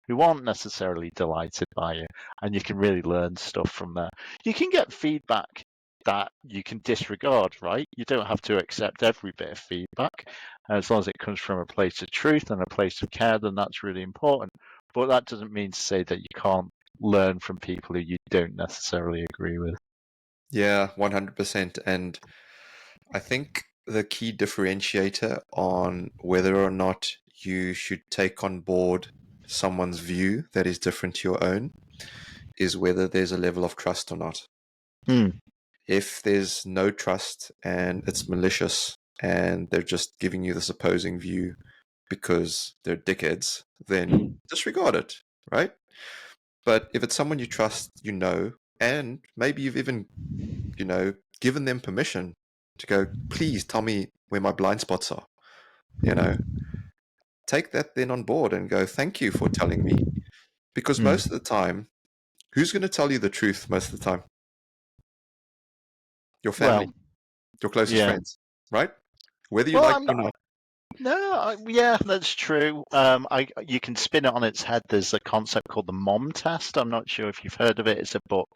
who aren't necessarily delighted by it, and you can really learn stuff from there. You can get feedback that you can disregard, right? You don't have to accept every bit of feedback. As long as it comes from a place of truth and a place of care, then that's really important. But that doesn't mean to say that you can't learn from people who you don't necessarily agree with. Yeah, 100%. And I think the key differentiator on whether or not you should take on board someone's view that is different to your own is whether there's a level of trust or not. If there's no trust and it's malicious and they're just giving you this opposing view because they're dickheads, then disregard it, right? But if it's someone you trust, and maybe you've even, given them permission to go, please tell me where my blind spots are. you know, take that then on board and go, thank you for telling me. Because Mm. most of the time, who's going to tell you the truth most of the time? Your Well, family, your closest yeah. friends, right? Whether you Well, like I'm it or not. not. No, yeah, that's true. You can spin it on its head. There's a concept called the mom test. I'm not sure if you've heard of it. It's a book,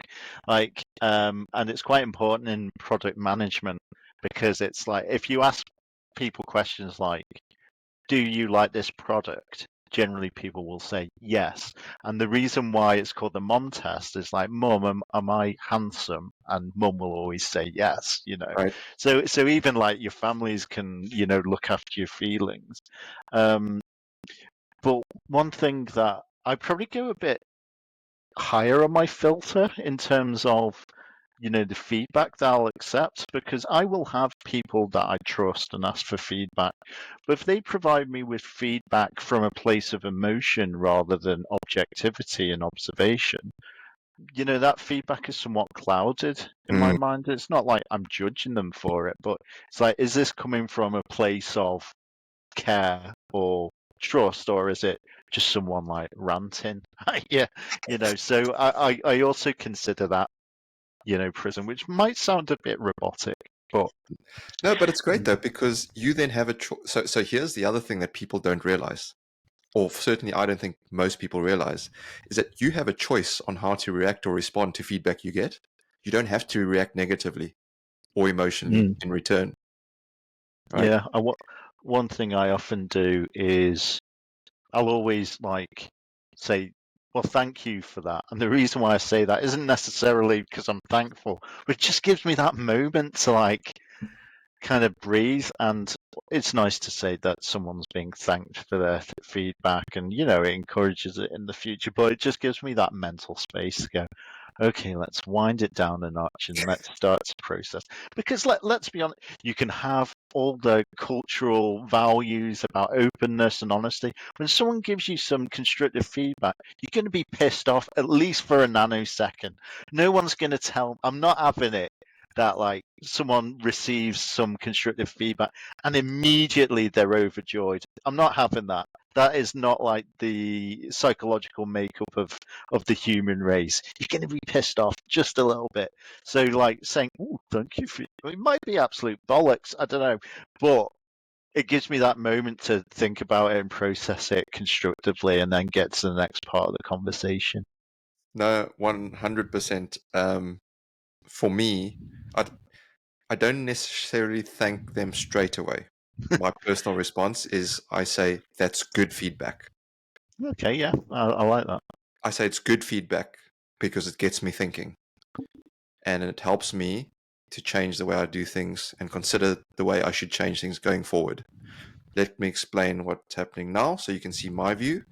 and it's quite important in product management because it's like if you ask people questions like, "Do you like this product?" Generally, people will say yes. And the reason why it's called the mom test is like, "Mum, am I handsome?" And mum will always say yes, you know. Right. So even like your families can, look after your feelings. Um, but one thing that I probably go a bit higher on my filter in terms of the feedback that I'll accept because I will have people that I trust and ask for feedback. But if they provide me with feedback from a place of emotion rather than objectivity and observation, that feedback is somewhat clouded in my Mm. mind. It's not like I'm judging them for it, but it's like, is this coming from a place of care or trust, or is it just someone like ranting? Yeah, so I also consider that prism, which might sound a bit robotic, but No, but it's great though, because you then have a choice. So here's the other thing that people don't realize, or certainly I don't think most people realize, is that you have a choice on how to react or respond to feedback you get. You don't have to react negatively or emotionally Mm. in return, right? yeah, one thing I often do is I'll always like say, well, thank you for that. And the reason why I say that isn't necessarily because I'm thankful, but it just gives me that moment to like kind of breathe. And it's nice to say that someone's being thanked for their feedback and, it encourages it in the future. But it just gives me that mental space to go, okay, let's wind it down a notch and let's start to process. Because let's be honest, you can have all the cultural values about openness and honesty. When someone gives you some constructive feedback, you're going to be pissed off at least for a nanosecond. No one's going to tell, I'm not having it that like someone receives some constructive feedback and immediately they're overjoyed. I'm not having that. That is not like the psychological makeup of the human race. You're going to be pissed off just a little bit. So like saying, "Oh, thank you for," it might be absolute bollocks. I don't know, but it gives me that moment to think about it and process it constructively, and then get to the next part of the conversation. No, 100%. For me, I, I don't necessarily thank them straight away. My personal response is I say, that's good feedback. Okay, yeah, I like that. I say it's good feedback because it gets me thinking and it helps me to change the way I do things and consider the way I should change things going forward. Let me explain what's happening now so you can see my view.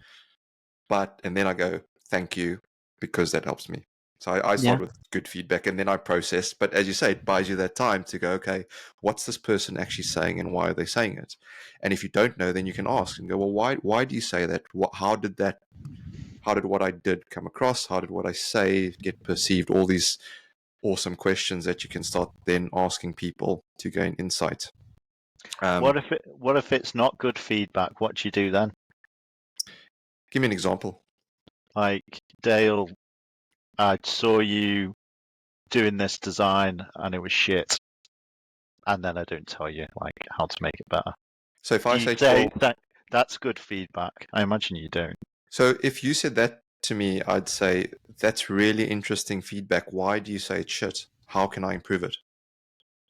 And then I go, thank you, because that helps me. So I Yeah. start with good feedback and then I process. But as you say, it buys you that time to go, okay, what's this person actually saying and why are they saying it? And if you don't know, then you can ask and go, well, why do you say that? How did what I did come across? How did what I say get perceived? All these awesome questions that you can start then asking people to gain insight. What Um, if it's not good feedback? What do you do then? Give me an example. Like, Dale, I saw you doing this design and it was shit, and then I don't tell you like how to make it better. So if Do I you say, say Joel, that that's good feedback? I imagine you don't. so if you said that to me, I'd say, that's really interesting feedback. Why do you say it's shit? How can I improve it?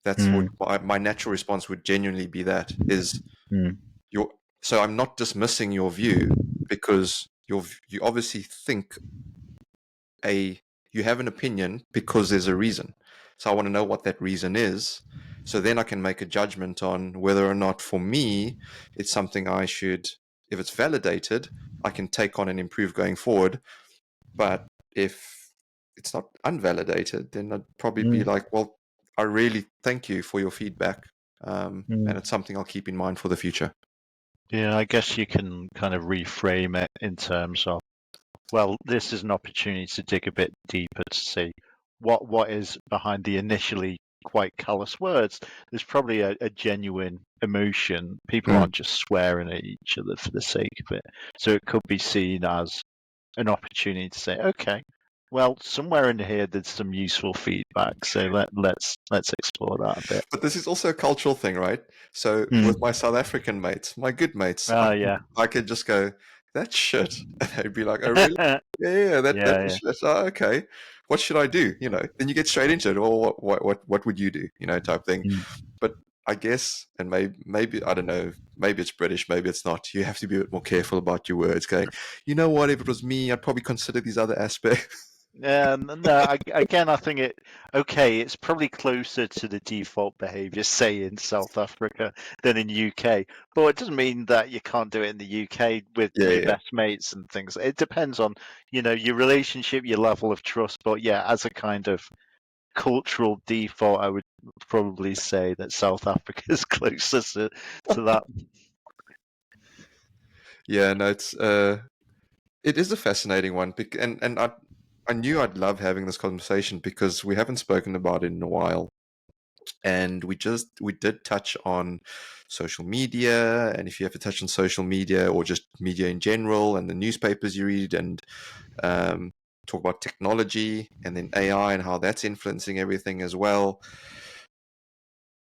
That's what Mm, my natural response would genuinely be, that is mm, your, so I'm not dismissing your view because you obviously think you have an opinion because there's a reason. So I want to know what that reason is. So then I can make a judgment on whether or not for me it's something I should, if it's validated, I can take on and improve going forward. But if it's not unvalidated, then I'd probably be mm, like, well, I really thank you for your feedback. mm. And it's something I'll keep in mind for the future. Yeah, I guess you can kind of reframe it in terms of, well, this is an opportunity to dig a bit deeper to see what is behind the initially quite callous words, there's probably a genuine emotion. People Mm. aren't just swearing at each other for the sake of it. So it could be seen as an opportunity to say, okay, well, somewhere in here there's some useful feedback. So let's explore that a bit. But this is also a cultural thing, right? So with my South African mates, my good mates, Oh yeah. I could just go, that's shit. And they'd be like, oh, really? Yeah, that is Yeah. shit. Oh, okay. What should I do? Then you get straight into it. Or what would you do? Type thing. Mm. But I guess, and maybe I don't know, maybe it's British, maybe it's not. You have to be a bit more careful about your words. Going, you know what? If it was me, I'd probably consider these other aspects. No, again, I think it's probably closer to the default behaviour, say in South Africa than in UK. But it doesn't mean that you can't do it in the UK with your Yeah. best mates and things. It depends on, your relationship, your level of trust. But yeah, as a kind of cultural default, I would probably say that South Africa is closer to that. Yeah, no, it is a fascinating one, and I knew I'd love having this conversation because we haven't spoken about it in a while, and we did touch on social media, and if you ever touch on social media or just media in general, and the newspapers you read, and talk about technology, and then AI and how that's influencing everything as well.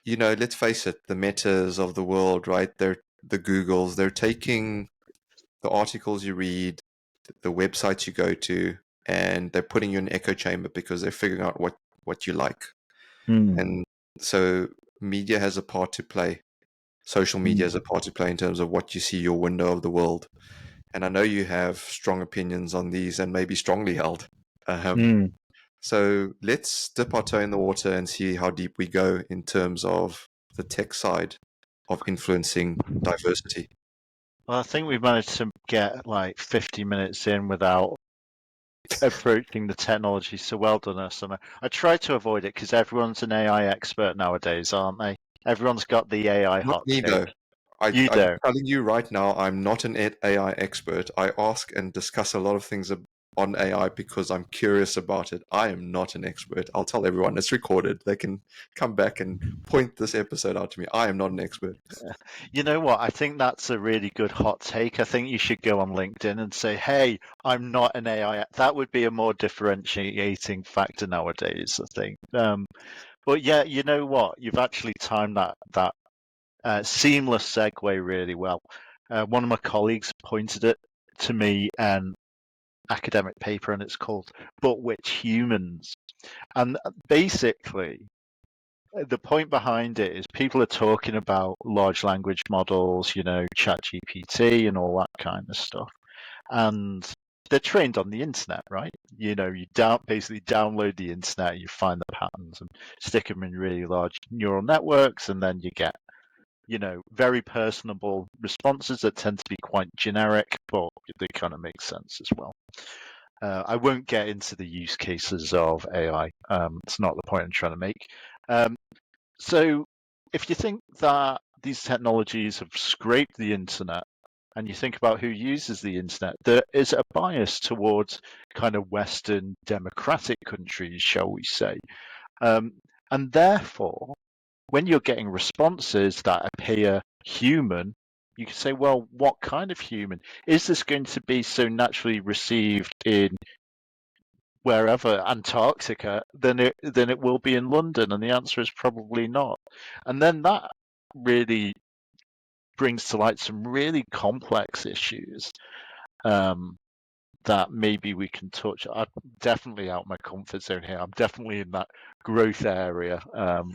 Let's face it, the Metas of the world, right? They're the Googles. They're taking the articles you read, the websites you go to, and they're putting you in an echo chamber because they're figuring out what you like. And so media has a part to play. Social media has a part to play in terms of what you see, your window of the world. And I know you have strong opinions on these and maybe strongly held. So let's dip our toe in the water and see how deep we go in terms of the tech side of influencing diversity. Well, I think we've managed to get like 50 minutes in without approaching the technology, so well done us. And I try to avoid it because everyone's an AI expert nowadays, aren't they? Everyone's got the AI Not hot me, take. though. You I'm do. telling you right now, I'm not an AI expert. I ask and discuss a lot of things on AI because I'm curious about it. I am not an expert. I'll tell everyone it's recorded. They can come back and point this episode out to me. I am not an expert. You know what? I think that's a really good hot take. I think you should go on LinkedIn and say, hey, I'm not an AI. That would be a more differentiating factor nowadays, I think. But yeah, you know what? You've actually timed that seamless segue really well. One of my colleagues pointed it to me an academic paper, and it's called "But Which Humans?" And basically, the point behind it is people are talking about large language models, ChatGPT and all that kind of stuff, and they're trained on the internet, right? You basically download the internet, you find the patterns and stick them in really large neural networks, and then you get very personable responses that tend to be quite generic, but they kind of make sense as well. I won't get into the use cases of AI. It's not the point I'm trying to make. So if you think that these technologies have scraped the internet and you think about who uses the internet, there is a bias towards kind of Western democratic countries, shall we say. And therefore, when you're getting responses that appear human, you can say, well, what kind of human? Is this going to be so naturally received in wherever, Antarctica, than it will be in London? And the answer is probably not. And then that really brings to light some really complex issues. That maybe we can touch. I'm definitely out my comfort zone here. I'm definitely in that growth area,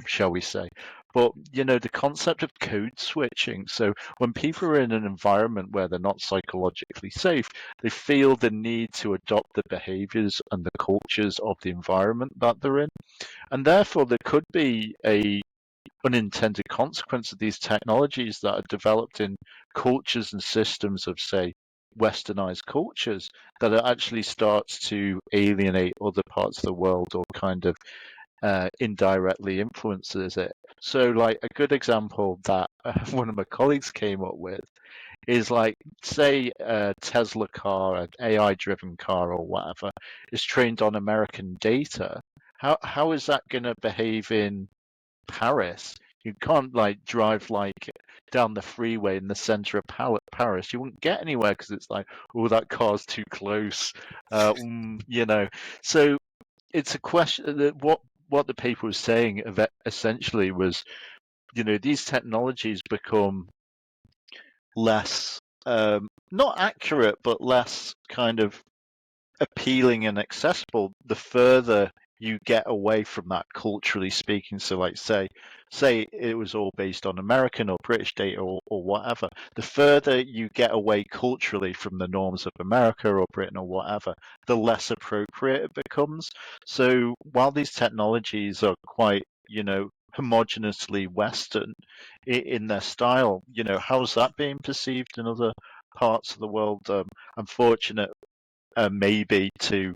shall we say. But, the concept of code switching. So when people are in an environment where they're not psychologically safe, they feel the need to adopt the behaviors and the cultures of the environment that they're in. And therefore, there could be a unintended consequence of these technologies that are developed in cultures and systems of, say, westernized cultures, that it actually starts to alienate other parts of the world or kind of indirectly influences it. So, like, a good example that one of my colleagues came up with is, like, say a Tesla car, an AI driven car or whatever, is trained on American data. How is that going to behave in Paris. You can't like drive like down the freeway in the center of Paris. You wouldn't get anywhere because it's like, oh, that car's too close. You know, so it's a question that what the paper was saying essentially was, you know, these technologies become less not accurate, but less kind of appealing and accessible the further you get away from that culturally speaking. So like say it was all based on American or British data or whatever, the further you get away culturally from the norms of America or Britain or whatever, the less appropriate it becomes. So while these technologies are quite, you know, homogeneously Western in their style, you know, how's that being perceived in other parts of the world? I'm fortunate maybe to,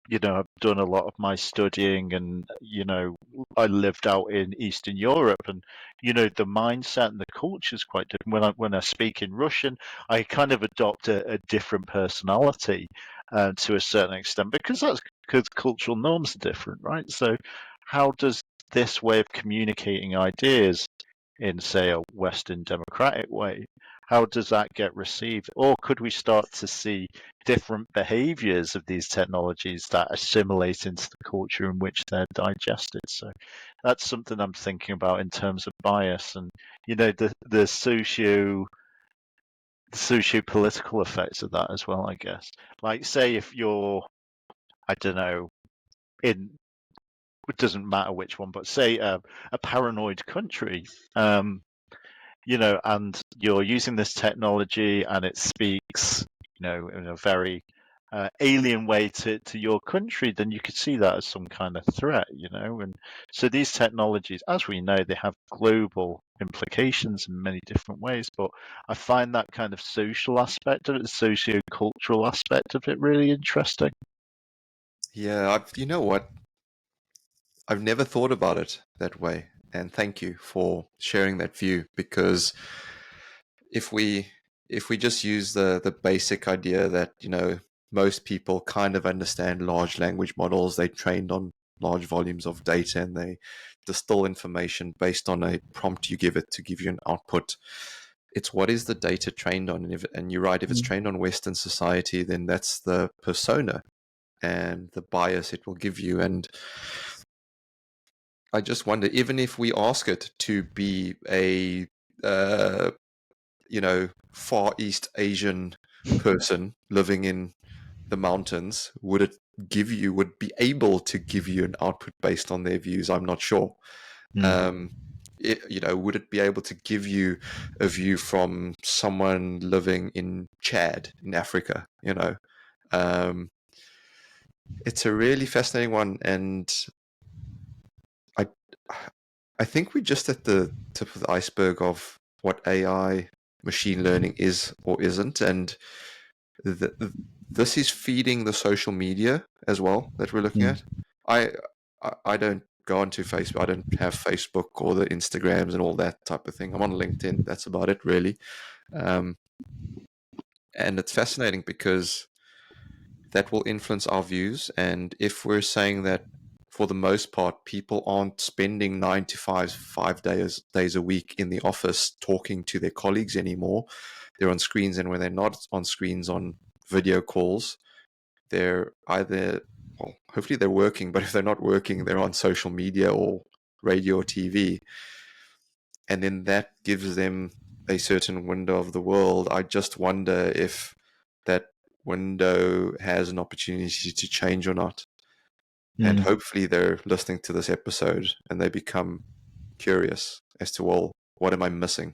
you know, I've done a lot of my studying and, you know, I lived out in Eastern Europe and, you know, the mindset and the culture is quite different. When I speak in Russian, I kind of adopt a different personality to a certain extent because cultural norms are different, right? So how does this way of communicating ideas in, say, a Western democratic way, how does that get received? Or could we start to see different behaviors of these technologies that assimilate into the culture in which they're digested? So that's something I'm thinking about in terms of bias and, you know, the socio-political effects of that as well, I guess. Like, say if you're, I don't know, in it doesn't matter which one, but say a paranoid country, you know, and you're using this technology and it speaks, you know, in a very alien way to your country, then you could see that as some kind of threat, you know. And so these technologies, as we know, they have global implications in many different ways. But I find that kind of social aspect of it, the socio-cultural aspect of it, really interesting. Yeah, you know what? I've never thought about it that way. And thank you for sharing that view, because if we just use the basic idea that, you know, most people kind of understand large language models, they trained on large volumes of data and they distill information based on a prompt you give it to give you an output. It's what is the data trained on? And you're right, if it's trained on Western society, then that's the persona and the bias it will give you. And I just wonder, even if we ask it to be a you know, Far East Asian person living in the mountains, would be able to give you an output based on their views? I'm not sure. Mm. You know, would it be able to give you a view from someone living in Chad in Africa? You know, um, it's a really fascinating one, and I I think we're just at the tip of the iceberg of what AI, machine learning is or isn't, and this is feeding the social media as well that we're looking Mm. at. I I don't go onto Facebook. I don't have Facebook or the Instagrams and all that type of thing. I'm on LinkedIn. That's about it, really. Um, and it's fascinating because that will influence our views. And if we're saying that for the most part, people aren't spending 9 to 5 days a week in the office talking to their colleagues anymore, they're on screens, and when they're not on screens, on video calls, they're either, well, hopefully they're working, but if they're not working, they're on social media or radio or TV. And then that gives them a certain window of the world. I just wonder if that window has an opportunity to change or not. And Mm. hopefully they're listening to this episode and they become curious as to, well, what am I missing?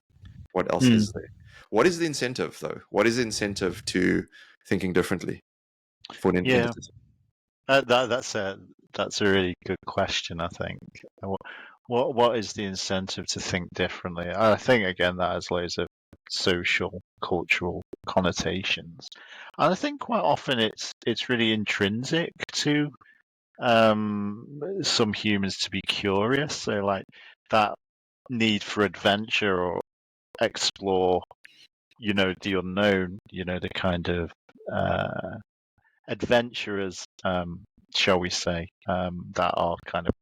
What else Mm. is there? What is the incentive, though? What is the incentive to thinking differently for an Yeah. individual? That's a really good question, I think. What is the incentive to think differently? I think again that has loads of social, cultural connotations. And I think quite often it's really intrinsic to some humans to be curious. So like that need for adventure or explore, you know, the unknown, you know, the kind of adventurers, shall we say, that are kind of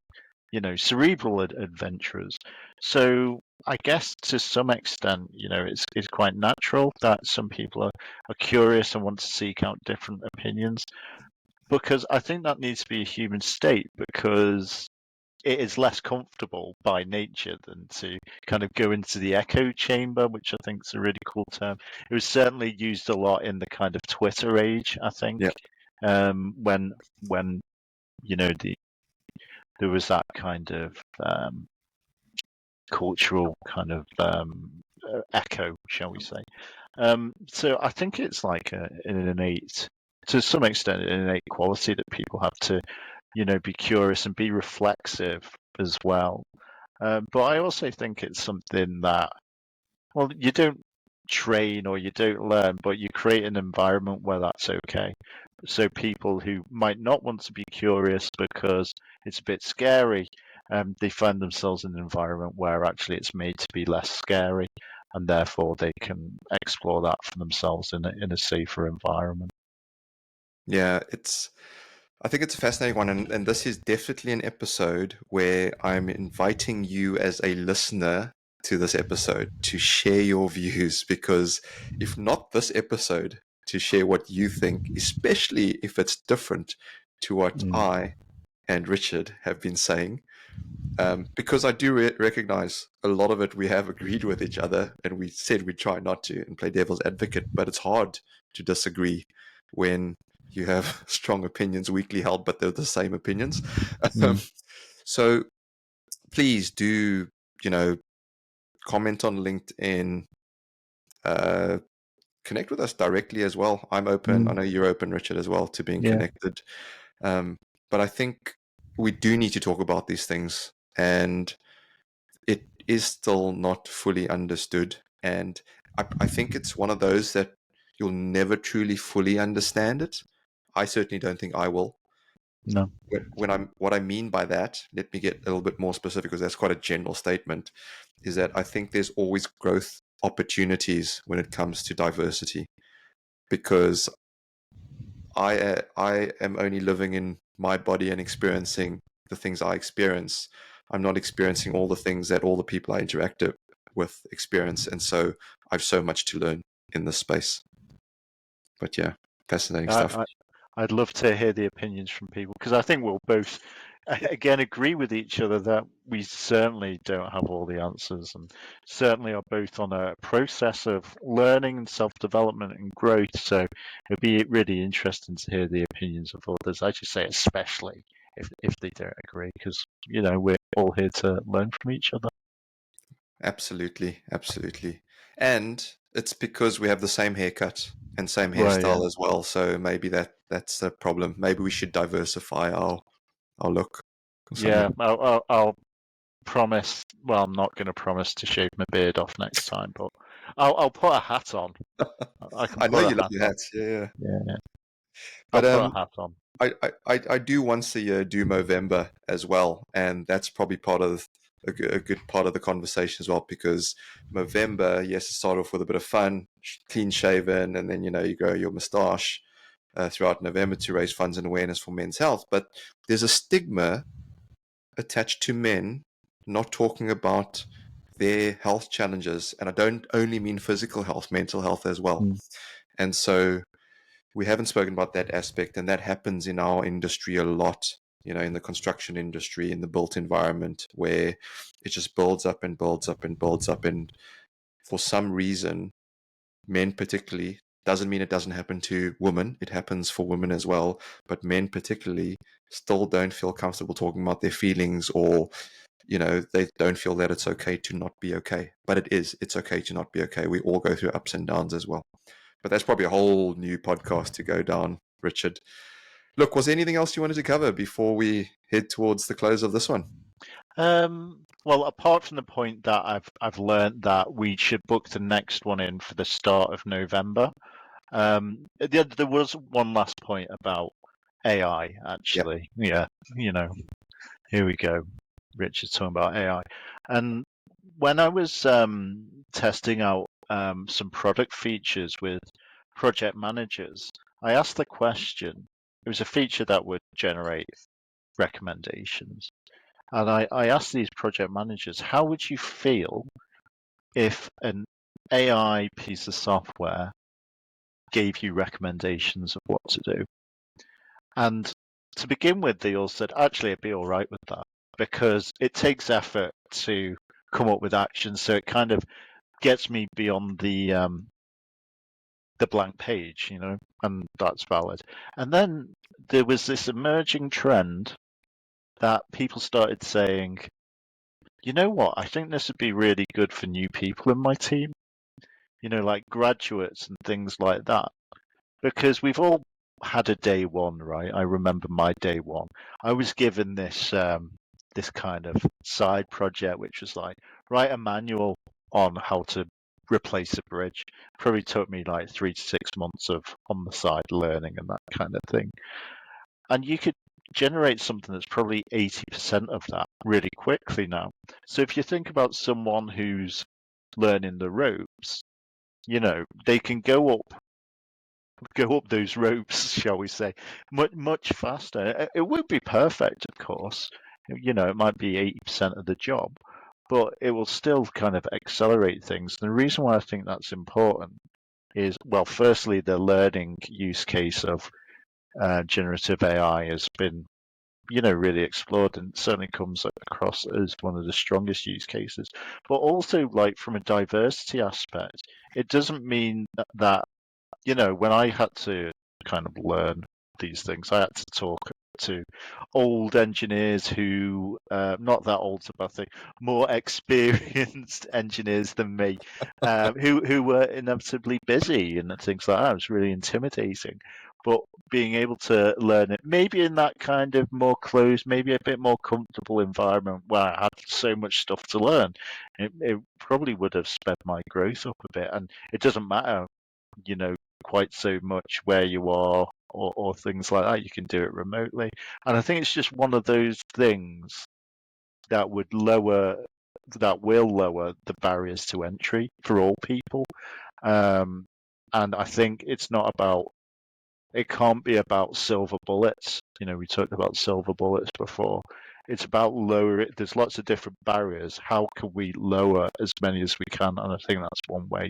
cerebral adventurers. So I guess to some extent, it's quite natural that some people are curious and want to seek out different opinions, because I think that needs to be a human state, because it is less comfortable by nature than to kind of go into the echo chamber, which I think is a really cool term. It was certainly used a lot in the kind of Twitter age, I think, Yeah. when there was that kind of cultural kind of echo, shall we say. So I think it's like an innate, to some extent, an innate quality that people have to, be curious and be reflexive as well. But I also think it's something that, well, you don't train or you don't learn, but you create an environment where that's okay. So people who might not want to be curious because it's a bit scary, they find themselves in an environment where actually it's made to be less scary, and therefore they can explore that for themselves in a safer environment. Yeah, I think it's a fascinating one, and this is definitely an episode where I'm inviting you as a listener to this episode to share your views, because if not this episode, to share what you think, especially if it's different to what I and Richard have been saying. Because I do recognize a lot of it we have agreed with each other, and we said we try not to and play devil's advocate, but it's hard to disagree when you have strong opinions, weakly held, but they're the same opinions. Um, so please do, comment on LinkedIn, connect with us directly as well. I'm open. I know you're open, Richard, as well, to being Yeah. connected. But I think we do need to talk about these things, and it is still not fully understood. And I think it's one of those that you'll never truly fully understand it. I certainly don't think I will. No. What I mean by that, let me get a little bit more specific, because that's quite a general statement, is that I think there's always growth opportunities when it comes to diversity, because I am only living in my body and experiencing the things I experience. I'm not experiencing all the things that all the people I interact with experience, and so I've so much to learn in this space. But yeah, fascinating stuff. I'd love to hear the opinions from people, because I think we'll both, again, agree with each other that we certainly don't have all the answers, and certainly are both on a process of learning and self-development and growth. So it'd be really interesting to hear the opinions of others. I should say, especially if they don't agree, because we're all here to learn from each other. Absolutely, absolutely. And it's because we have the same haircut and same Right, yeah. hairstyle as well. So maybe that's the problem. Maybe we should diversify our look or Yeah, something. I'll promise. Well, I'm not going to promise to shave my beard off next time, but I'll put a hat on. I can I know put a you love hat your on. hats, yeah. Yeah, I'll But put a hat on. I do once a year do Movember as well, and that's probably part of a good part of the conversation as well, because Movember, yes, it started off with a bit of fun, clean shaven, and then you grow your moustache throughout November to raise funds and awareness for men's health. But there's a stigma attached to men not talking about their health challenges, and I don't only mean physical health, mental health as well. And so we haven't spoken about that aspect, and that happens in our industry a lot, in the construction industry, in the built environment, where it just builds up and builds up and builds up. And for some reason, men particularly, doesn't mean it doesn't happen to women, it happens for women as well, but men particularly still don't feel comfortable talking about their feelings, or they don't feel that it's okay to not be okay. But it's okay to not be okay. We all go through ups and downs as well. But that's probably a whole new podcast to go down, Richard. Look, was there anything else you wanted to cover before we head towards the close of this one? Well, apart from the point that I've learned that we should book the next one in for the start of November. There was one last point about AI, Yeah. actually. Yeah, here we go. Richard's talking about AI. And when I was testing out some product features with project managers, I asked the question. It was a feature that would generate recommendations. And I asked these project managers, how would you feel if an AI piece of software gave you recommendations of what to do? And to begin with, they all said, actually, I'd be all right with that because it takes effort to come up with actions. So it kind of gets me beyond the blank page, and that's valid. And then there was this emerging trend that people started saying, you know what, I think this would be really good for new people in my team, like graduates and things like that. Because we've all had a day one, right? I remember my day one. I was given this kind of side project, which was like write a manual on how to replace a bridge. Probably took me like 3 to 6 months of on the side learning and that kind of thing. And you could generate something that's probably 80% of that really quickly now. So if you think about someone who's learning the ropes, they can go up those ropes, shall we say, much faster. It won't be perfect, of course. It might be 80% of the job, but it will still kind of accelerate things. The reason why I think that's important is, well, firstly, the learning use case of generative AI has been, really explored and certainly comes across as one of the strongest use cases. But also, like from a diversity aspect, it doesn't mean that when I had to kind of learn these things, I had to talk to old engineers who, not that old, but I think more experienced engineers than me, who were inevitably busy and things like that. It was really intimidating. But being able to learn it, maybe in that kind of more closed, maybe a bit more comfortable environment where I had so much stuff to learn, it probably would have sped my growth up a bit. And it doesn't matter, quite so much where you are or things like that. You can do it remotely. And I think it's just one of those things that will lower the barriers to entry for all people. And I think it can't be about silver bullets. We talked about silver bullets before. It's about there's lots of different barriers. How can we lower as many as we can? And I think that's one way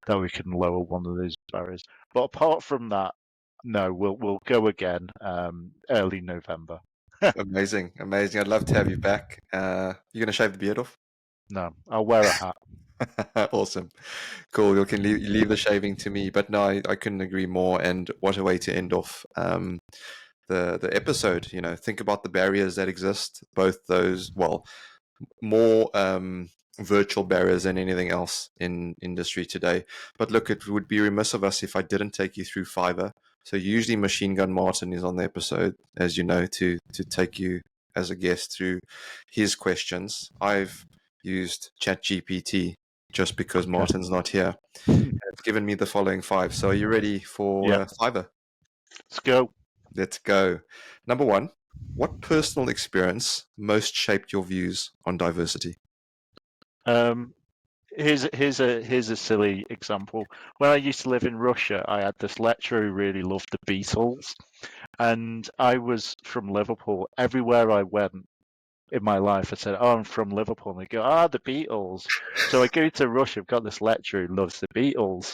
that we can lower one of those barriers. But apart from that, no, we'll go again early November. Amazing, amazing. I'd love to have you back. You gonna shave the beard off? No, I'll wear a hat. Awesome. Cool. You can leave the shaving to me. But no, I couldn't agree more. And what a way to end off the episode. Think about the barriers that exist, both those, well, more virtual barriers than anything else in industry today. But look, it would be remiss of us if I didn't take you through Fiverr. So usually Machine Gun Martin is on the episode, as you know, to take you as a guest through his questions. I've used ChatGPT just because Martin's not here. It's given me the following 5. So are you ready for Yeah, Fiverr? let's go. Let's go. Number 1, what personal experience most shaped your views on diversity? Here's a silly example. When I used to live in Russia, I had this lecturer who really loved the Beatles, and I was from Liverpool. Everywhere I went in my life, I said, "Oh, I'm from Liverpool," and they go, "Ah, the Beatles." So I go to Russia. I've got this lecturer who loves the Beatles,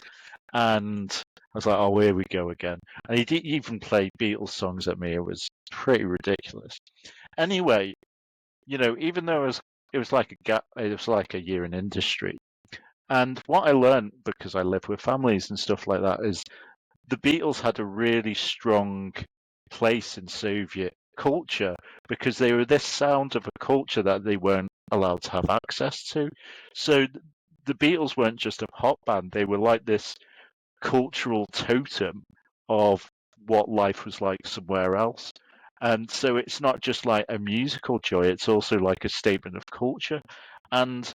and I was like, "Oh, here we go again." And he did even play Beatles songs at me. It was pretty ridiculous. Anyway, even though it was like a gap, it was like a year in industry. And what I learned, because I live with families and stuff like that, is the Beatles had a really strong place in Soviet culture because they were this sound of a culture that they weren't allowed to have access to. So the Beatles weren't just a pop band, they were like this cultural totem of what life was like somewhere else. And so it's not just like a musical joy, it's also like a statement of culture. And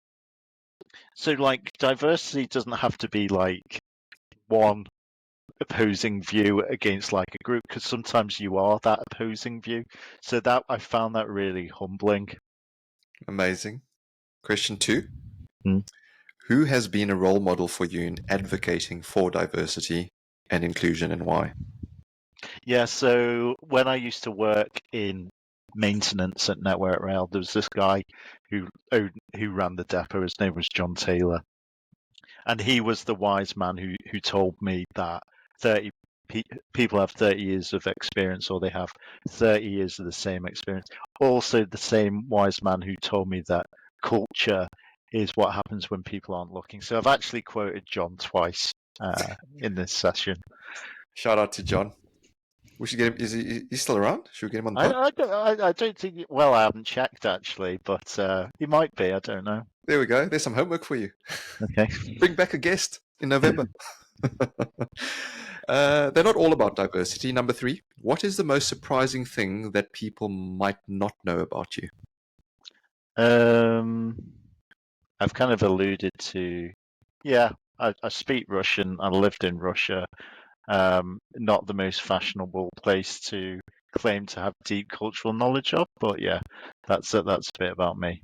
so, like, diversity doesn't have to be like one opposing view against like a group, because sometimes you are that opposing view. So that I found that really humbling. Amazing. Question 2. Mm. Who has been a role model for you in advocating for diversity and inclusion, and why? Yeah, so when I used to work in maintenance at Network Rail. There was this guy who ran the depot. His name was John Taylor, and he was the wise man who told me that 30 people have 30 years of experience, or they have 30 years of the same experience. Also, the same wise man who told me that culture is what happens when people aren't looking. So I've actually quoted John twice in this session. Shout out to John. We should get him. Is he still around? Should we get him on the pod? I don't think. Well, I haven't checked actually, but he might be. I don't know. There we go. There's some homework for you. Okay. Bring back a guest in November. They're not all about diversity. Number 3, what is the most surprising thing that people might not know about you? I've kind of alluded to, I speak Russian. I lived in Russia. Not the most fashionable place to claim to have deep cultural knowledge of, but yeah, that's a bit about me.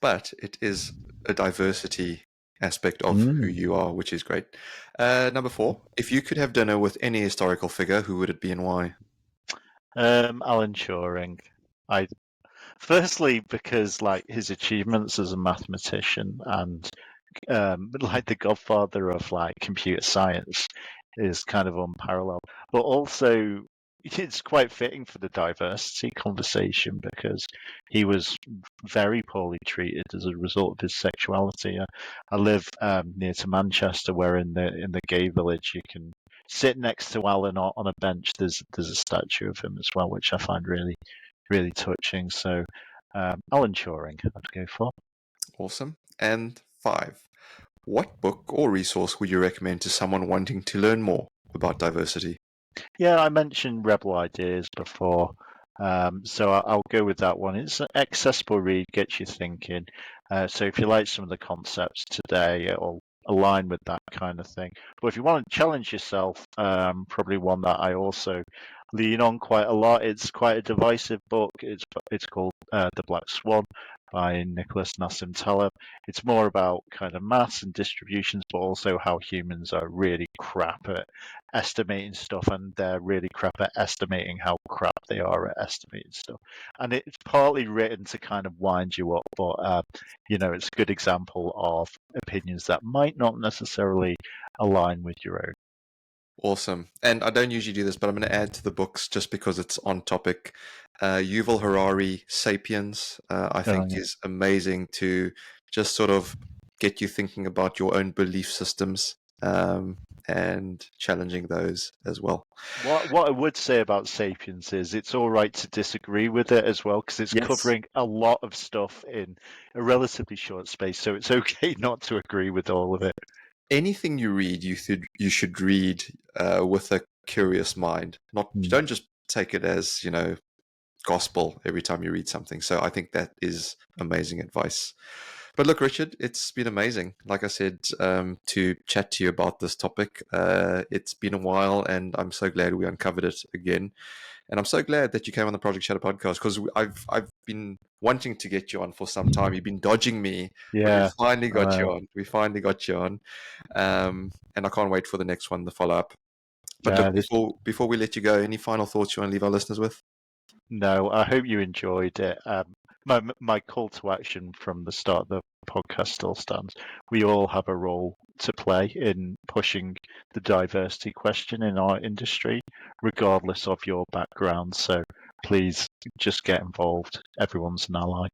But it is a diversity aspect of who you are, which is great. Number 4, if you could have dinner with any historical figure, who would it be and why? Alan Turing. Firstly, because like his achievements as a mathematician and like the godfather of like computer science is kind of unparalleled, but also it's quite fitting for the diversity conversation because he was very poorly treated as a result of his sexuality. I live near to Manchester, where in the gay village you can sit next to Alan on a bench. There's a statue of him as well, which I find really touching. So Alan Turing, I'd go for. Awesome. And 5, what book or resource would you recommend to someone wanting to learn more about diversity? Yeah, I mentioned Rebel Ideas before, so I'll go with that one. It's an accessible read, gets you thinking. So if you like some of the concepts today, it'll align with that kind of thing. But if you want to challenge yourself, probably one that I also lean on quite a lot. It's quite a divisive book. It's called The Black Swan by Nicholas Nassim Taleb. It's more about kind of maths and distributions, but also how humans are really crap at estimating stuff, and they're really crap at estimating how crap they are at estimating stuff. And it's partly written to kind of wind you up, but it's a good example of opinions that might not necessarily align with your own. Awesome. And I don't usually do this, but I'm going to add to the books just because it's on topic. Yuval Harari, Sapiens, I think is amazing to just sort of get you thinking about your own belief systems and challenging those as well. What I would say about Sapiens is it's all right to disagree with it as well, because it's covering a lot of stuff in a relatively short space. So it's okay not to agree with all of it. Anything you read, you should read with a curious mind. You don't just take it as gospel every time you read something. So I think that is amazing advice. But look, Richard, it's been amazing. Like I said, to chat to you about this topic. It's been a while, and I'm so glad we uncovered it again. And I'm so glad that you came on the Project Shadow podcast, because I've been wanting to get you on for some time. You've been dodging me, but we finally got you on. We finally got you on, and I can't wait for the next one to follow up. But look, before we let you go, any final thoughts you want to leave our listeners with? No, I hope you enjoyed it. My call to action from the start of the podcast still stands. We all have a role to play in pushing the diversity question in our industry, regardless of your background. So please just get involved. Everyone's an ally.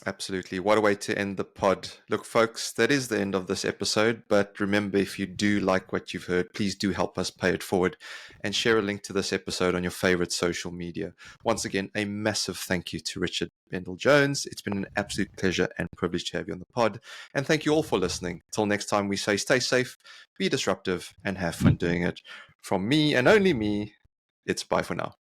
Absolutely. What a way to end the pod. Look, folks, that is the end of this episode. But remember, if you do like what you've heard, please do help us pay it forward and share a link to this episode on your favorite social media. Once again, a massive thank you to Richard Bendall-Jones. It's been an absolute pleasure and privilege to have you on the pod. And thank you all for listening. Till next time, we say stay safe, be disruptive, and have fun doing it. From me and only me, it's bye for now.